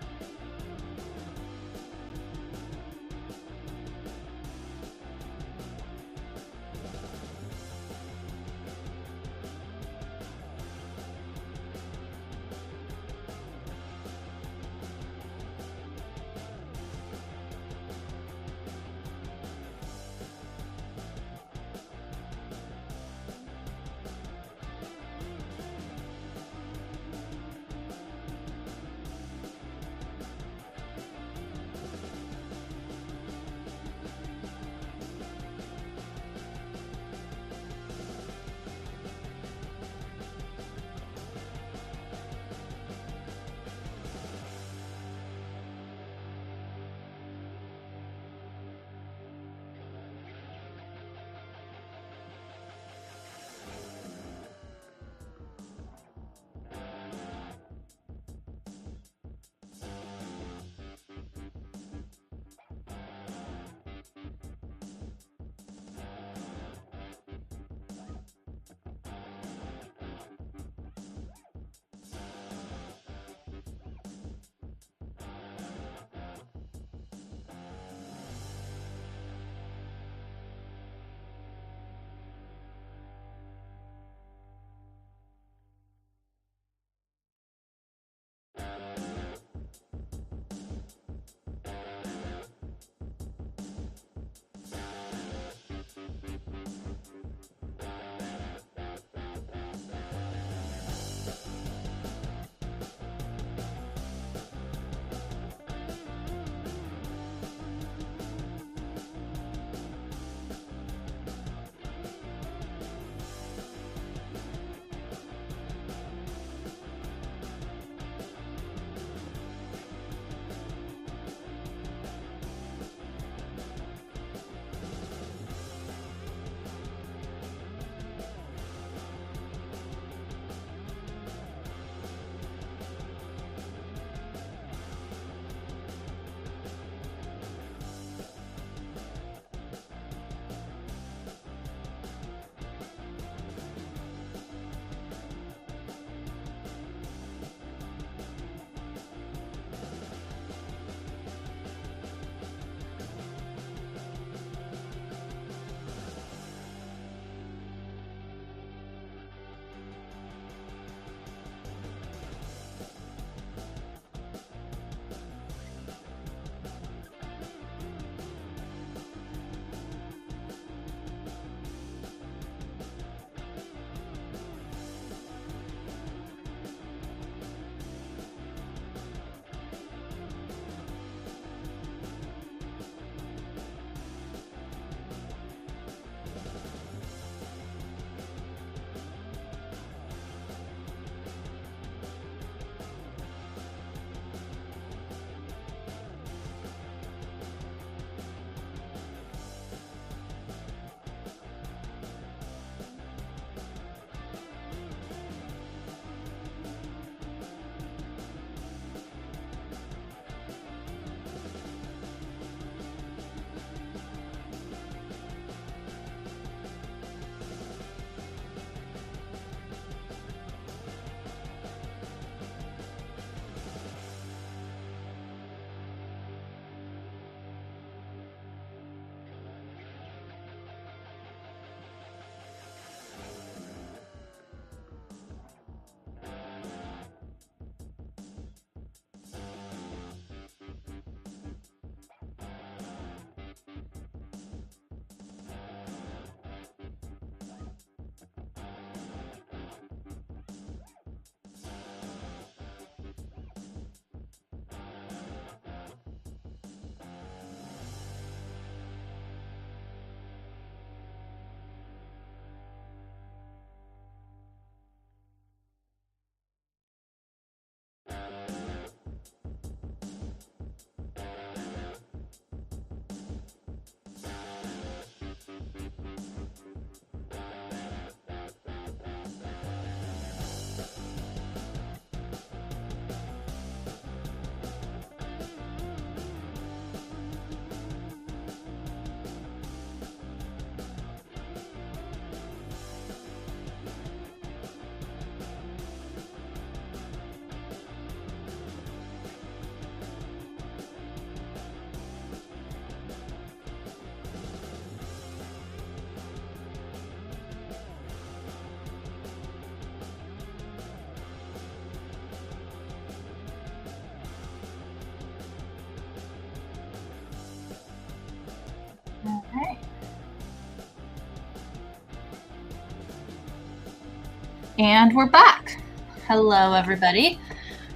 And we're back. Hello, everybody.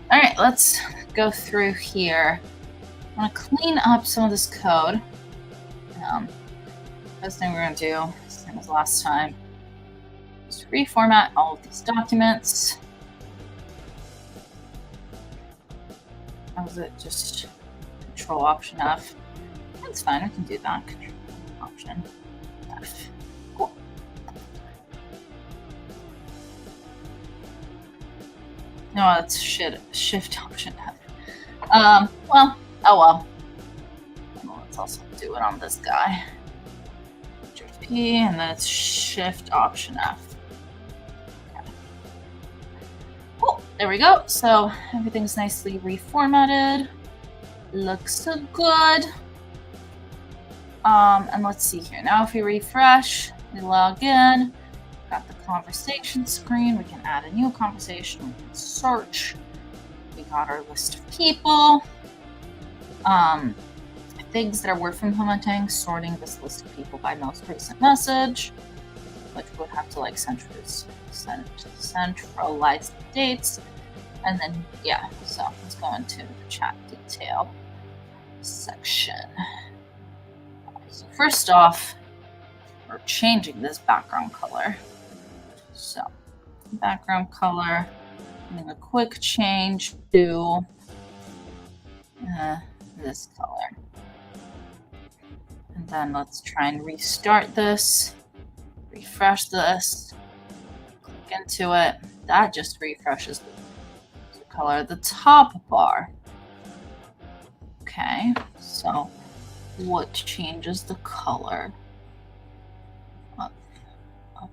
All right, let's go through here. I want to clean up some of this code. First thing we're going to do, same as last time, just reformat all of these documents. How was it? Just Control Option F. That's fine, we can do that. Control Option F. Cool. No, that's Shift Option F. Well, oh well. Let's also do it on this guy. Shift P, and then it's Shift Option F. Okay. Cool, there we go. So everything's nicely reformatted. Looks so good. And let's see here. Now if we refresh, we log in, got the conversation screen, we can add a new conversation, we can search, we got our list of people. Things that are worth implementing, sorting this list of people by most recent message, which would have to like centralize the dates. And then, yeah, so let's go into the chat detail section. So first off, we're changing this background color. So background color, doing a quick change to this color. And then let's try and restart this, refresh this, click into it. That just refreshes the color of the top bar. Okay, so what changes the color of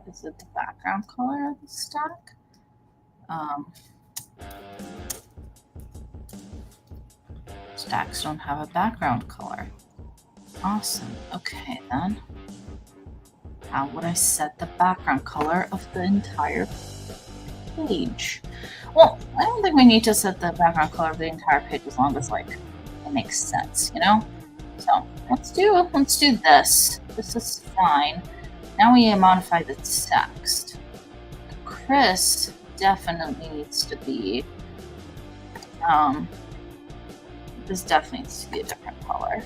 is it the background color of the stack? Stacks don't have a background color. Awesome. Okay, then. How would I set the background color of the entire page? Well, I don't think we need to set the background color of the entire page as long as like it makes sense, you know? So let's do this. This is fine. Now we modify the text. Chris definitely needs to be this definitely needs to be a different color.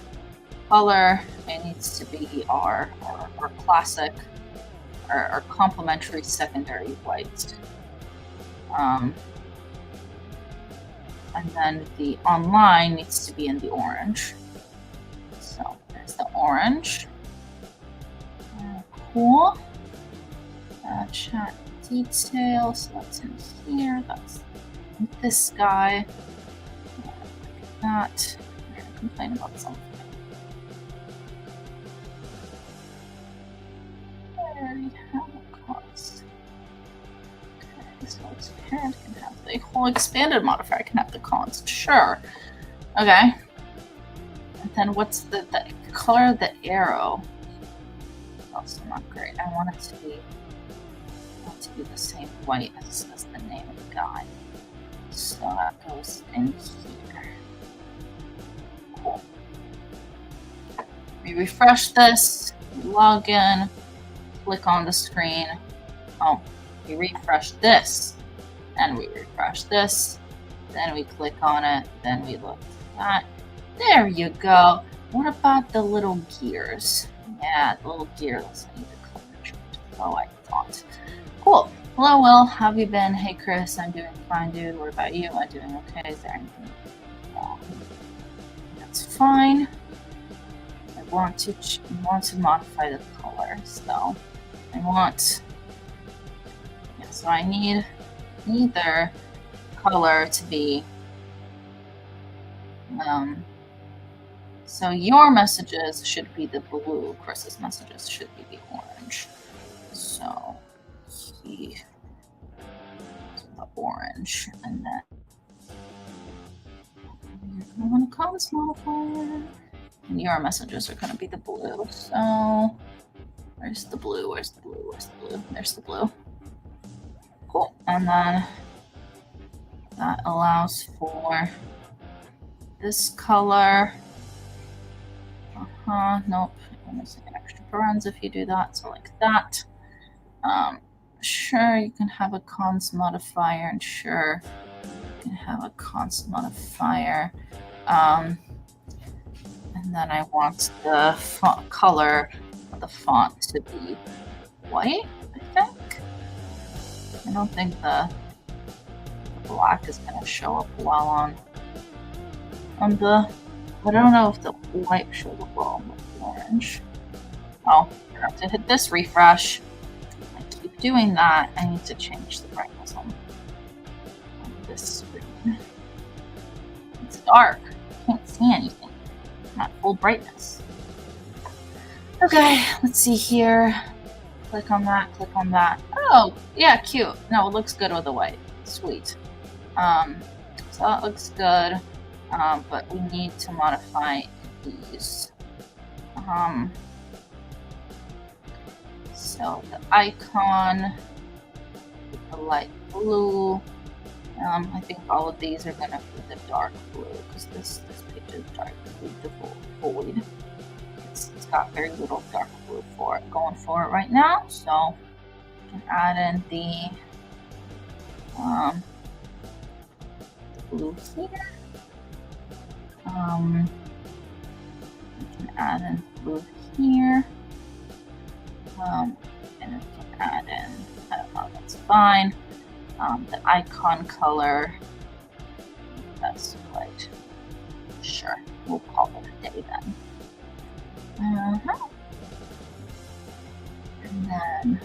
It needs to be our classic, our complementary secondary white. And then the online needs to be in the orange. So there's the orange. Cool. Chat details. So that's in here. That's this guy. That. I'm going to complain about something. Already have a cost. Okay, so its parent can have the whole expanded modifier can have the const. Sure. Okay. And then what's the color of the arrow? Also not great. I want it to be the same white as the name of the guy. So that goes in here. Cool. We refresh this, log in, click on the screen. Oh, we refresh this, and we refresh this, then we click on it, then we look at that. There you go. What about the little gears? Yeah, the little gears need to color change. Oh, I thought. Cool. Hello, Will. How have you been? Hey, Chris. I'm doing fine, dude. What about you? I'm doing okay. Is there anything wrong? That's fine. I want to modify the color, so I want. Yeah, so I need either color to be. So your messages should be the blue. Chris's messages should be the orange. So the orange, and then I want to call this modifier. And your messages are going to be the blue. So where's the blue? Where's the blue? Where's the blue? There's the blue. Cool. And then that allows for this color. Nope. I'm missing an extra parens if you do that. So like that. sure, you can have a cons modifier, and sure, you can have a cons modifier. And then I want the font color of the font to be white, I think. I don't think the black is going to show up well on the, I don't know if the white shows up well on the orange. Oh, I have to hit this refresh. I keep doing that. I need to change the brightness on this screen. It's dark. I can't see anything. Not full brightness. Okay, let's see here. Click on that, click on that. Oh, yeah, cute. No, it looks good with the white. Sweet. So that looks good. But we need to modify these. So the icon, the light blue. I think all of these are gonna be the dark blue because this page is dark blue void. It's got very little dark blue for it going for it right now. So we can add in the blue here. We can add in blue here. And we can add in, I don't know, that's fine. The icon color, that's right. Sure, we'll call it a day then. And then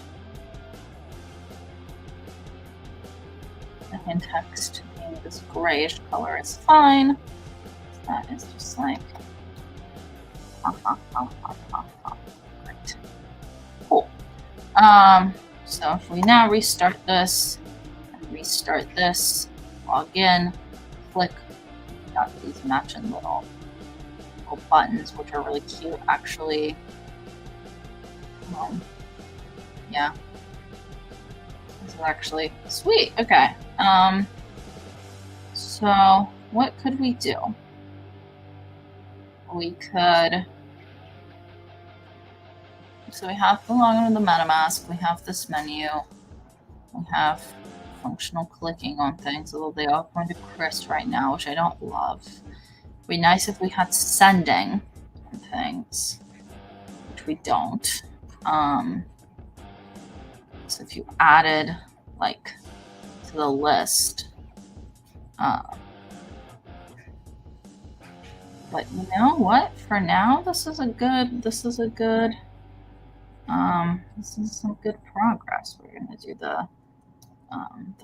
the hint text being this grayish color is fine. That is just like, great. Cool. So if we now restart this, log in, click, got these matching little buttons, which are really cute, actually. Yeah, this is actually sweet. Okay. So what could we do? We could. So we have the login of the MetaMask. We have this menu. We have functional clicking on things, although they are going to Chris right now, which I don't love. It'd be nice if we had sending on things, which we don't. So if you added like to the list, but you know what? For now, this is some good progress. We're gonna do the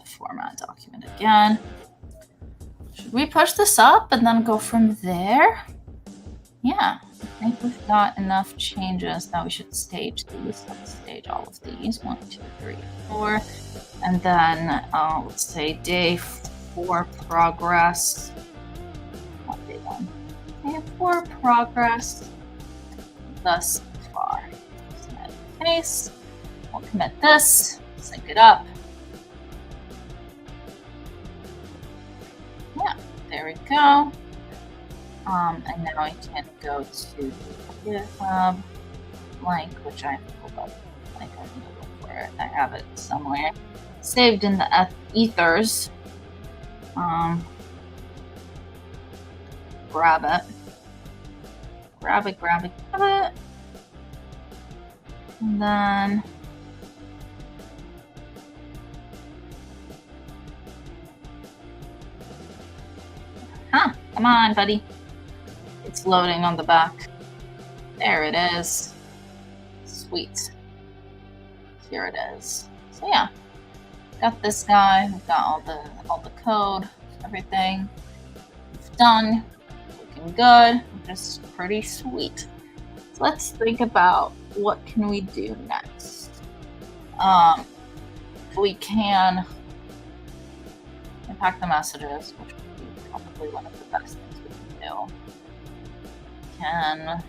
format document again. Should we push this up and then go from there? Yeah, I think we've got enough changes that we should stage these. Let's stage all of these. 1, 2, 3, 4. And then let's say day 4 progress. Not day 1. Day 4 progress thus far. Submit case. We'll commit this. Sync it up. Yeah, there we go. And now I can go to the GitHub link, which I pulled up. I don't know where I have it somewhere. Saved in the ethers. Grab it. Grab it. And then come on, buddy. It's loading on the back. There it is. Sweet. Here it is. So yeah, got this guy. We've got all the code, everything. It's done. Looking good. Just pretty sweet. So let's think about what can we do next. We can impact the messages, which would be probably one of the best things we can do. We can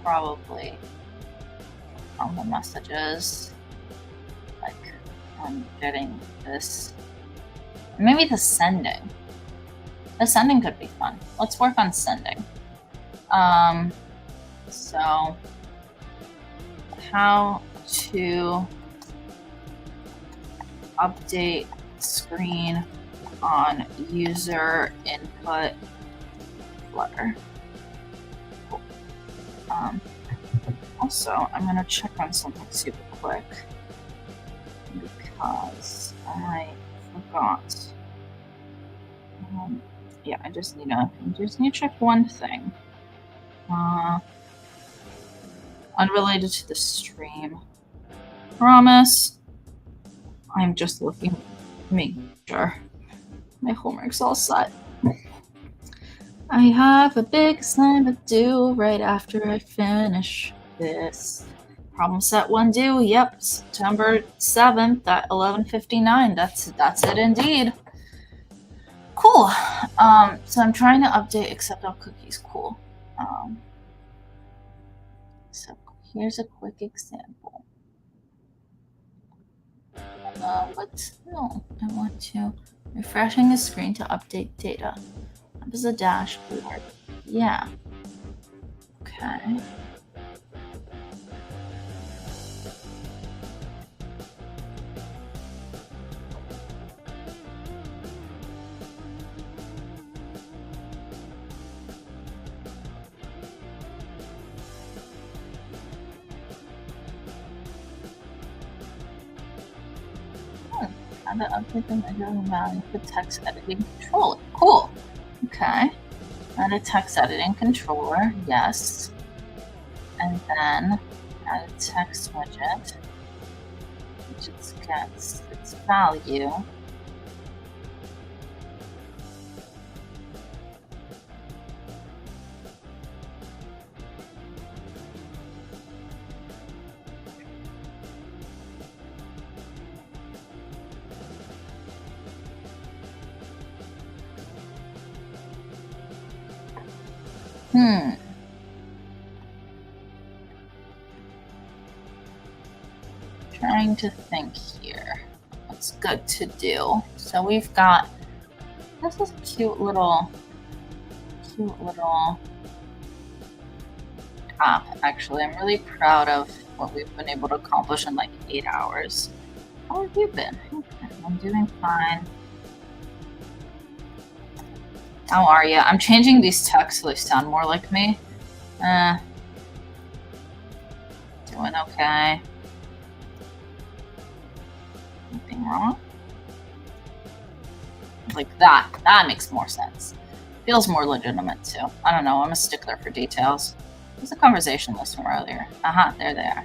probably on the messages, like I'm getting this. Maybe the sending. The sending could be fun. Let's work on sending. So how to update screen on user input Flutter. Cool. Also, I'm gonna check on something super quick because I forgot. Yeah, I just need to check one thing. Unrelated to the stream. Promise. I'm just looking, making sure my homework's all set. I have a big assignment due right after I finish this. Problem set 1 due. Yep, September 7th at 11:59. That's it indeed. Cool. So I'm trying to update accept all cookies. Cool. So here's a quick example. What? No, I want to refreshing the screen to update data. That is a dashboard. Yeah. Okay. How to update the measuring value for text editing controller. Cool. Okay. Add a text editing controller. Yes. And then add a text widget, which gets its value. Trying to think here. What's good to do? So we've got, this is a cute little app, actually. I'm really proud of what we've been able to accomplish in like 8 hours. How have you been? Okay, I'm doing fine. How are you? I'm changing these texts so they sound more like me. Doing okay. Anything wrong? Like that. That makes more sense. Feels more legitimate too. I don't know. I'm a stickler for details. There's a conversation list from earlier. Aha, there they are.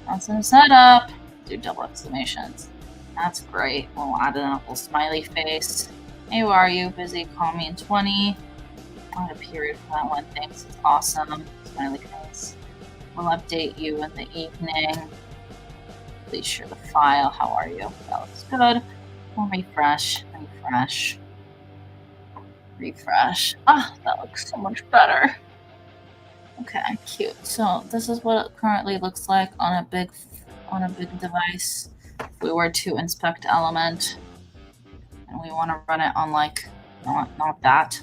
Awesome setup. Do double exclamations. That's great. We'll add an little smiley face. Hey, who are you? Busy. Call me in 20. I'll add a period for that one. Thanks. It's awesome. Smiley face. We'll update you in the evening. Please share the file. How are you? That looks good. We'll refresh. Refresh. Refresh. Ah, that looks so much better. Okay, cute. So this is what it currently looks like on a big device. If we were to inspect element and we want to run it on like not that,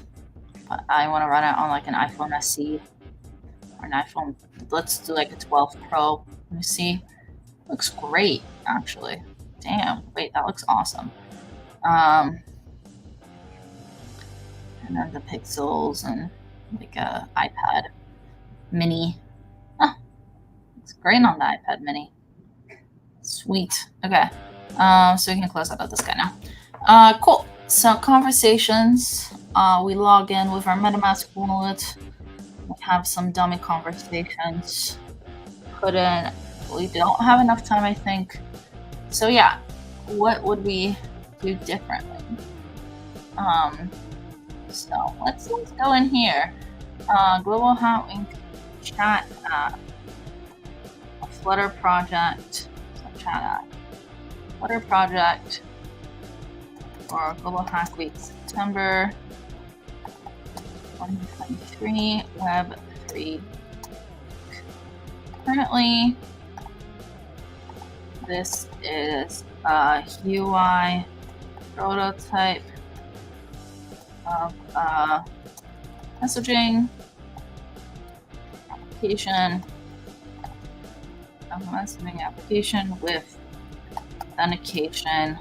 but I want to run it on like an iPhone SE or an iPhone. Let's do like a 12 Pro. Let me see. Looks great, actually. Damn. Wait, that looks awesome. And then the pixels and like a iPad mini. Oh, it's great on the iPad mini. Sweet. Okay. So we can close out of this guy now. Cool. So conversations. We log in with our MetaMask wallet. We have some dummy conversations. Put in. We don't have enough time, I think. So yeah, what would we do differently? So let's go in here. Global Hot chat app, a Flutter project, so chat app, Flutter project for Global Hack Week September 2023 Web3. Currently, this is a UI prototype of messaging application a messaging application with authentication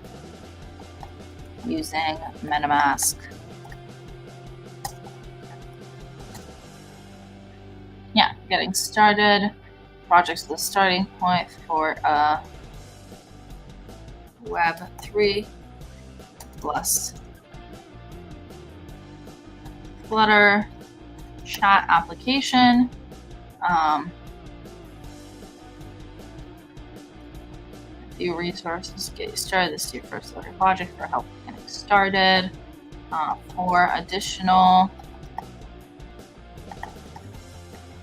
using MetaMask. Yeah, getting started. Project's the starting point for Web3 plus Flutter chat application. A few resources to get you started. This is your first Flutter project for help getting started. 4 additional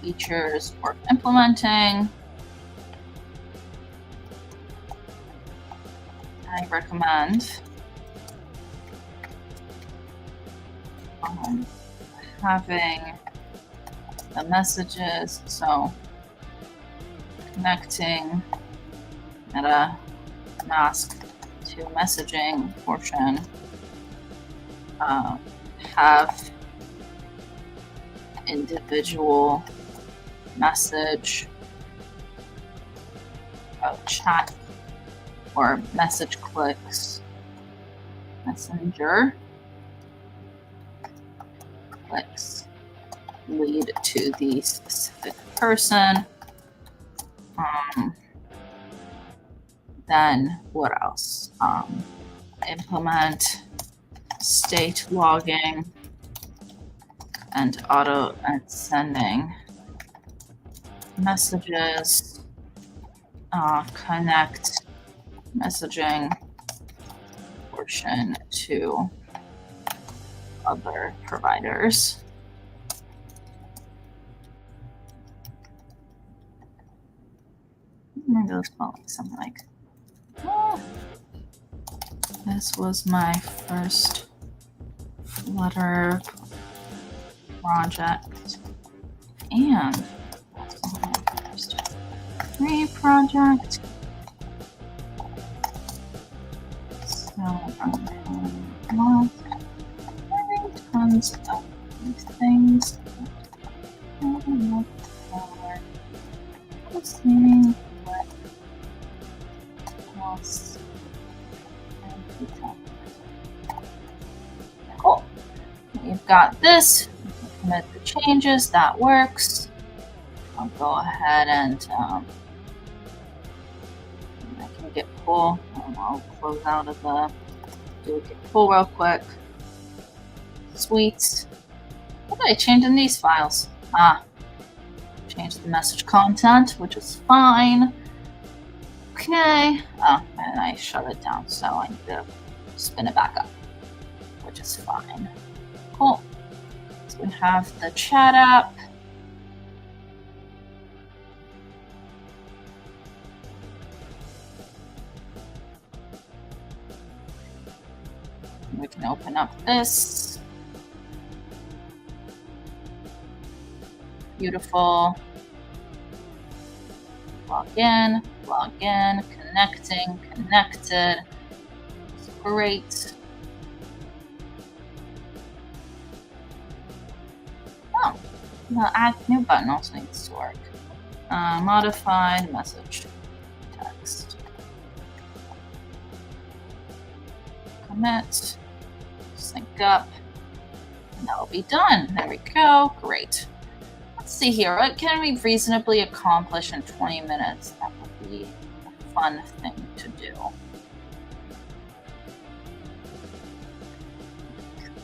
features worth implementing. I recommend having the messages, so connecting MetaMask to messaging portion, have individual message chat or message messenger clicks lead to the specific person. Then what else? Implement state logging and auto and sending messages. Connect messaging portion to other providers. Maybe let's call it something like, this was my first Flutter project, and that's my first free project. So I'm having tons of these things. I don't know forward. Let's see what else. Cool. We've got this. Commit the changes. That works. I'll go ahead and I can get pull. I'll close out of the do a git pull real quick. Sweet. What did I change in these files? Change the message content, which is fine. Okay. And I shut it down, so I need to spin it back up, which is fine. Cool. So we have the chat app. We can open up this. Beautiful. Log in, connecting, connected. It's great. Oh, the add new button also needs to work. Modified message text. Commit, sync up, and that'll be done. There we go. Great. Let's see here. What can we reasonably accomplish in 20 minutes? That would be a fun thing to do.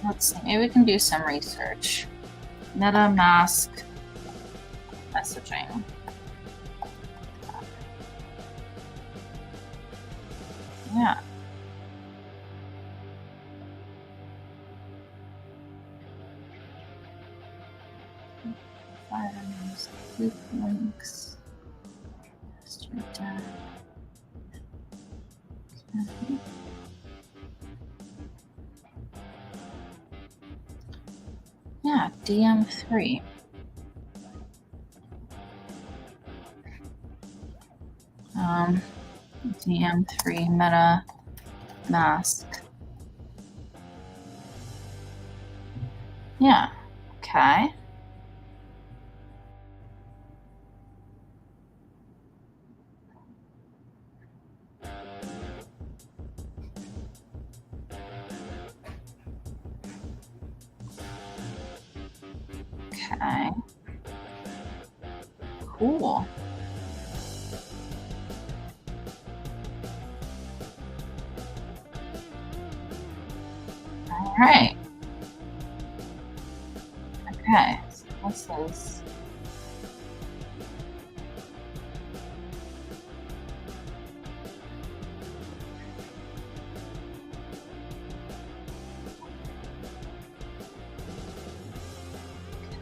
Let's see. Maybe we can do some research. MetaMask messaging. Yeah. Items, group links, master data. Okay. Yeah, DM3. DM3 MetaMask. Yeah, okay. Okay. Cool. All right. Okay. So this is.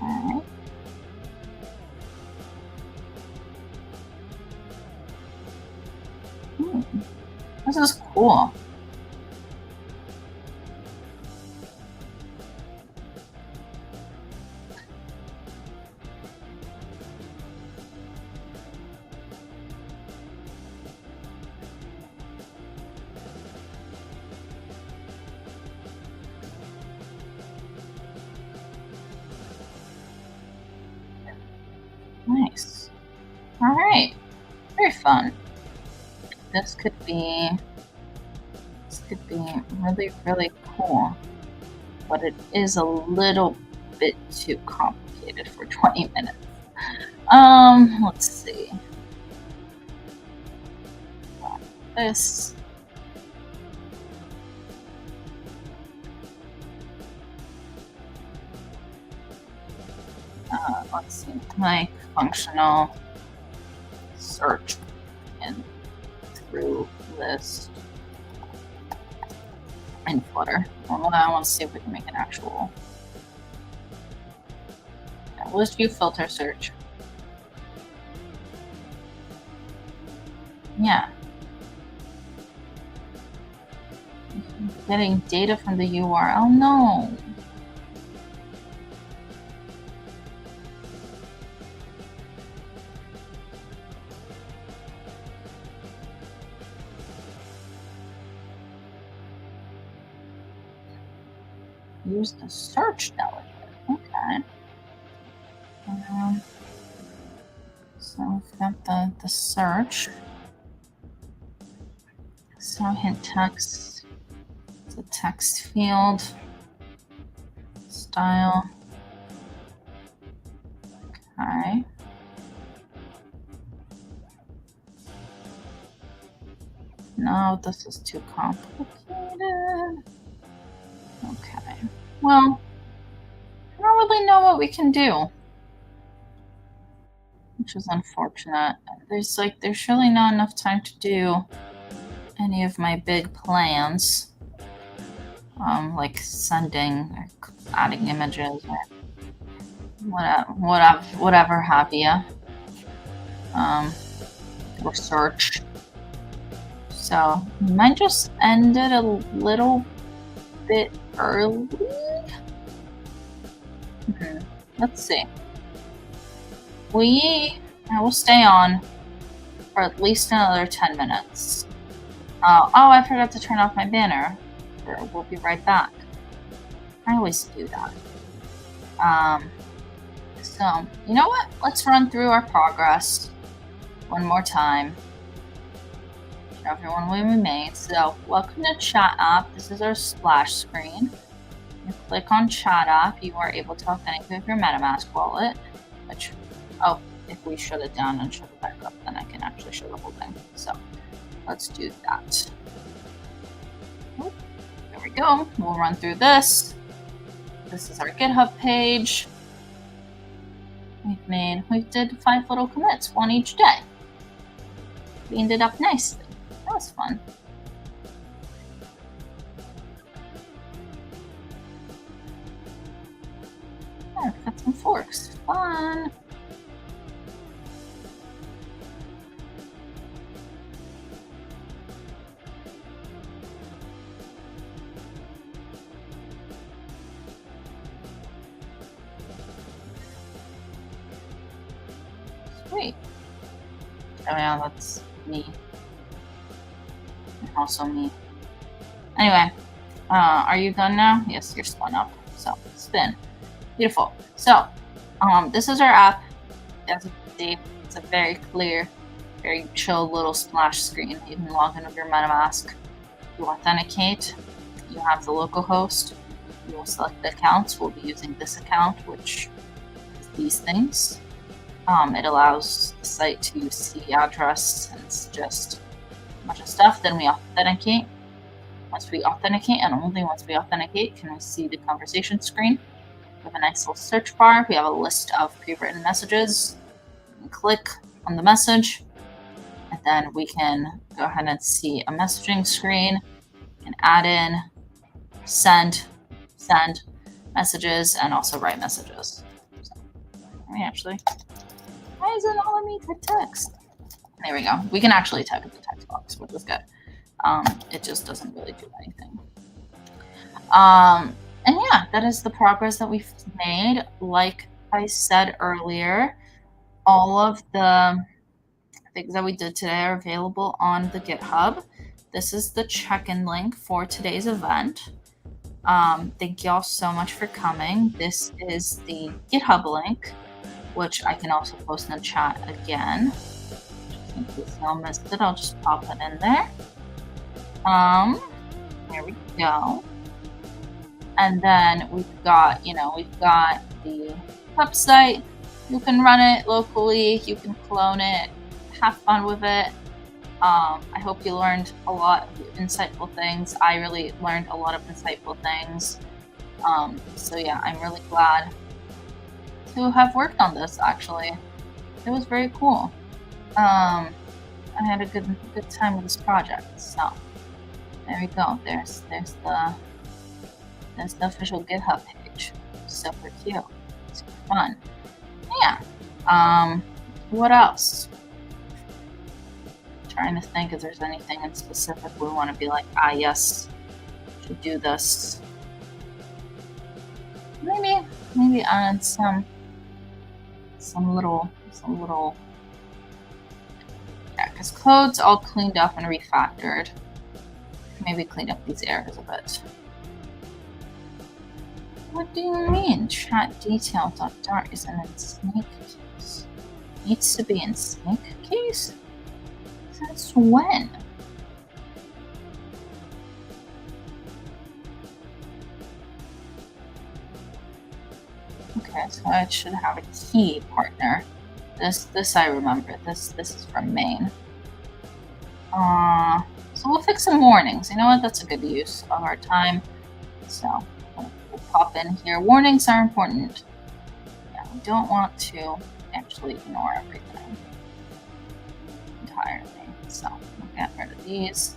Okay. This is cool. Nice. All right. Very fun. This could be really, really cool, but it is a little bit too complicated for 20 minutes. Let's see. Got this. Let's see. My functional search and through list in Flutter. Well, I want to see if we can make an actual list view filter search. Yeah. Getting data from the URL. No. Use the search delegate. Okay. So we've got the search. So hint text. It's a text field. Style. Okay. No, this is too complicated. Okay. Well, I don't really know what we can do, which is unfortunate. There's really not enough time to do any of my big plans, like sending or adding images or whatever have you, or search. So we might just end it a little bit early. Let's see. I will stay on for at least another 10 minutes. Oh, I forgot to turn off my banner. We'll be right back. I always do that. So, you know what? Let's run through our progress one more time. Show everyone what we made. So, welcome to Chat App. This is our splash screen. You click on Chat App, you are able to authenticate with your MetaMask wallet, which, if we shut it down and shut it back up, then I can actually show the whole thing. So let's do that. There we go. We'll run through this. This is our GitHub page. We did 5 little commits, 1 each day. Cleaned it up nicely. That was fun. Oh, got some forks. Fun. Sweet. Oh yeah, that's me. And also me. Anyway, are you done now? Yes, you're spun up. So, spin. Beautiful. So, this is our app. As you can see, it's a very clear, very chill little splash screen. You can log in with your MetaMask. You authenticate. You have the local host. You will select the accounts. We'll be using this account, which these things. It allows the site to see address and suggest a bunch of stuff. Then we authenticate. Once we authenticate, and only once we authenticate, can we see the conversation screen. We have a nice little search bar. We have a list of pre-written messages. We can click on the message, and then we can go ahead and see a messaging screen and add in, send messages, and also write messages. So, why isn't all of me type text? There we go. We can actually type in the text box, which is good. It just doesn't really do anything. And yeah, that is the progress that we've made. Like I said earlier, all of the things that we did today are available on the GitHub. This is the check-in link for today's event. Thank y'all so much for coming. This is the GitHub link, which I can also post in the chat again. Just in case y'all missed it, I'll just pop it in there. There we go. And then we've got the website. You can run it locally. You can clone it. Have fun with it. I hope you learned a lot of insightful things. I really learned a lot of insightful things. So yeah, I'm really glad to have worked on this, actually. It was very cool. I had a good time with this project. So there we go. There's the official GitHub page. Super cute. Super fun. Yeah. What else? Trying to think if there's anything in specific we want to be like, yes, should do this. Maybe add some little yeah, because code's all cleaned up and refactored. Maybe clean up these errors a bit. What do you mean chat detail.dart isn't in snake case? Needs to be in snake case? Since when? Okay, so I should have a key partner. This I remember. This is from main. So we'll fix some warnings. You know what? That's a good use of our time. So we'll pop in here. Warnings are important. Yeah, we don't want to actually ignore everything entirely. So we'll get rid of these.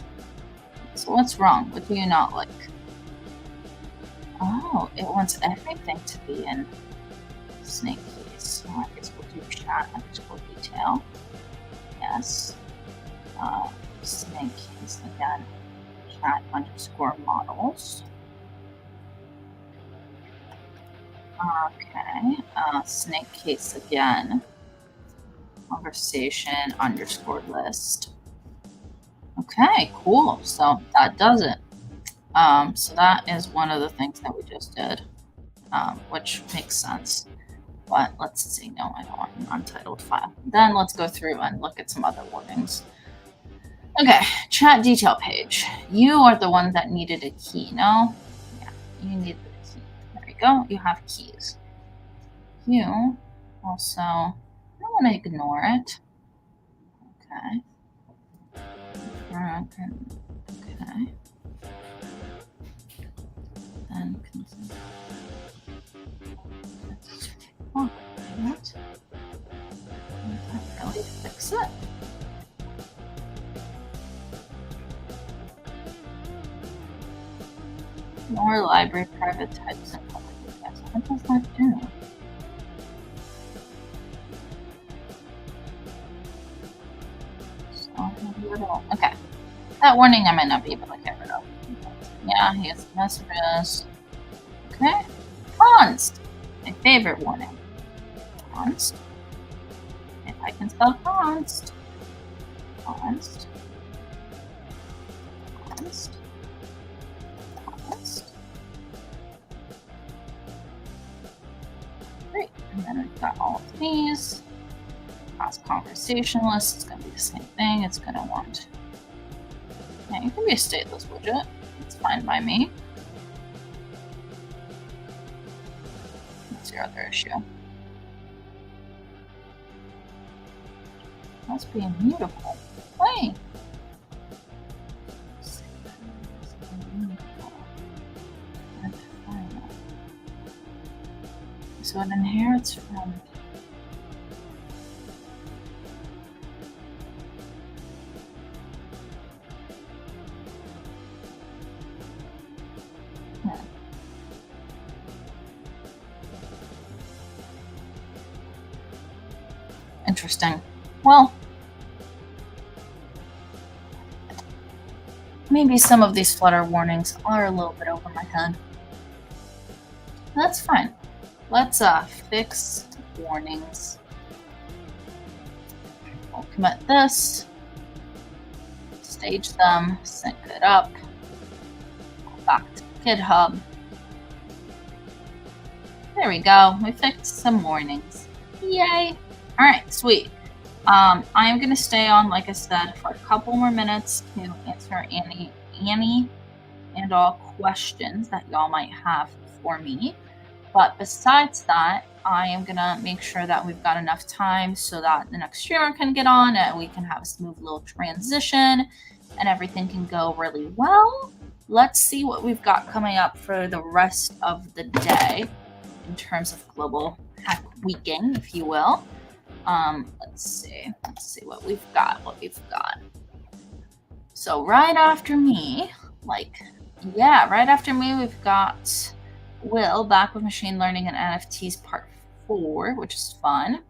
So what's wrong? What do you not like? Oh, it wants everything to be in snake case. So I guess we'll do chat underscore detail. Yes. Snake case again. Chat underscore models. Okay. Snake case again. Conversation underscore list. Okay, cool. So that does it. So that is one of the things that we just did, which makes sense. But let's see. No, I don't want an untitled file. Then let's go through and look at some other warnings. Okay, chat detail page. You are the one that needed a key, no? Yeah, you needed a key. There we go. You have keys. You also, I don't want to ignore it. Okay. Okay. Then what? I really fix it. More library private types and public address. What does that do? Okay. That warning I might not be able to get rid of. Yeah, here's the messages. Okay. Const. My favorite warning. Const. If I can spell const. Const. Const. Const. Great. And then we've got all of these. Past conversation list. It's going to be the same thing. It's going to want. Yeah, you can be a stateless widget. It's fine by me. What's your other issue? must be immutable. Wait. So it inherits from. Interesting. Well, maybe some of these Flutter warnings are a little bit over my head. That's fine. Let's fix warnings. We'll commit this, stage them, sync it up, go back to GitHub. There we go. We fixed some warnings. Yay! All right, sweet. I am going to stay on, like I said, for a couple more minutes to answer any and all questions that y'all might have for me. But besides that, I am going to make sure that we've got enough time so that the next streamer can get on and we can have a smooth little transition and everything can go really well. Let's see what we've got coming up for the rest of the day in terms of global hack weeking, if you will. Let's see what we've got. So right after me, we've got Will back with machine learning and NFTs part 4, which is fun.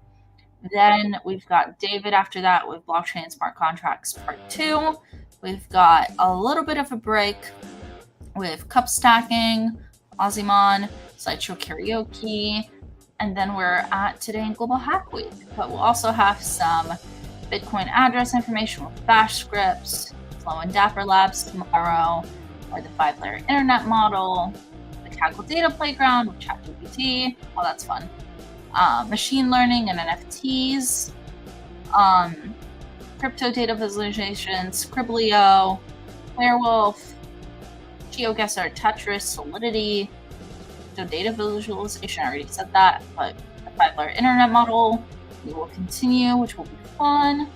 Then we've got David after that with blockchain and smart contracts part 2. We've got a little bit of a break with cup stacking, Ozyman, slideshow karaoke, and then we're at Today in Global Hack Week. But we'll also have some Bitcoin address information with bash scripts, Flow and Dapper Labs tomorrow, or the 5-layer internet model, the Kaggle data playground with ChatGPT. Well, that's fun. Machine learning and NFTs, crypto data visualization, Scribblio, Werewolf, GeoGuessr, Tetris, Solidity, data visualization, I already said that, but the 5-layer internet model, we will continue, which will be fun.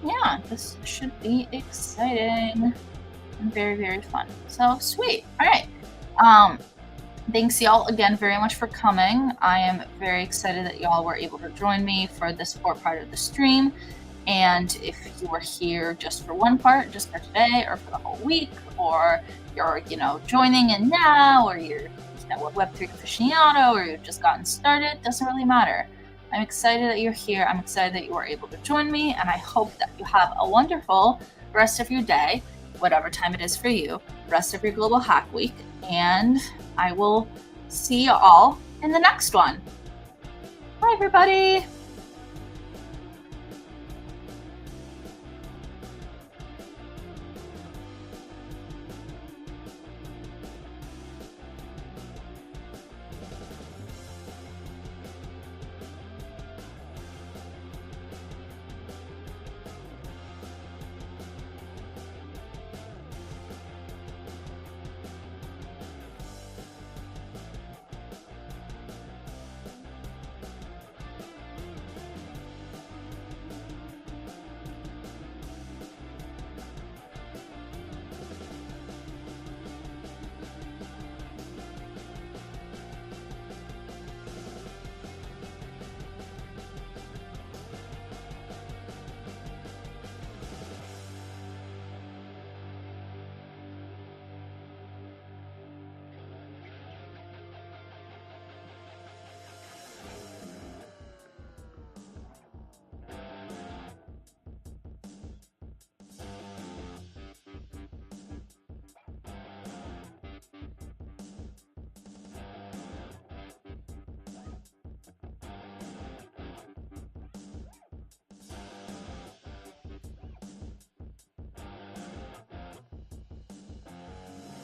Yeah, this should be exciting and very, very fun. So sweet. All right. Thanks y'all again very much for coming. I am very excited that y'all were able to join me for the support part of the stream. And if you were here just for one part, just for today, or for the whole week, or you're, joining in now, or you're a Web3 aficionado, or you've just gotten started, doesn't really matter. I'm excited that you're here. I'm excited that you were able to join me, and I hope that you have a wonderful rest of your day, whatever time it is for you, rest of your Global Hack Week, and I will see you all in the next one. Bye, everybody.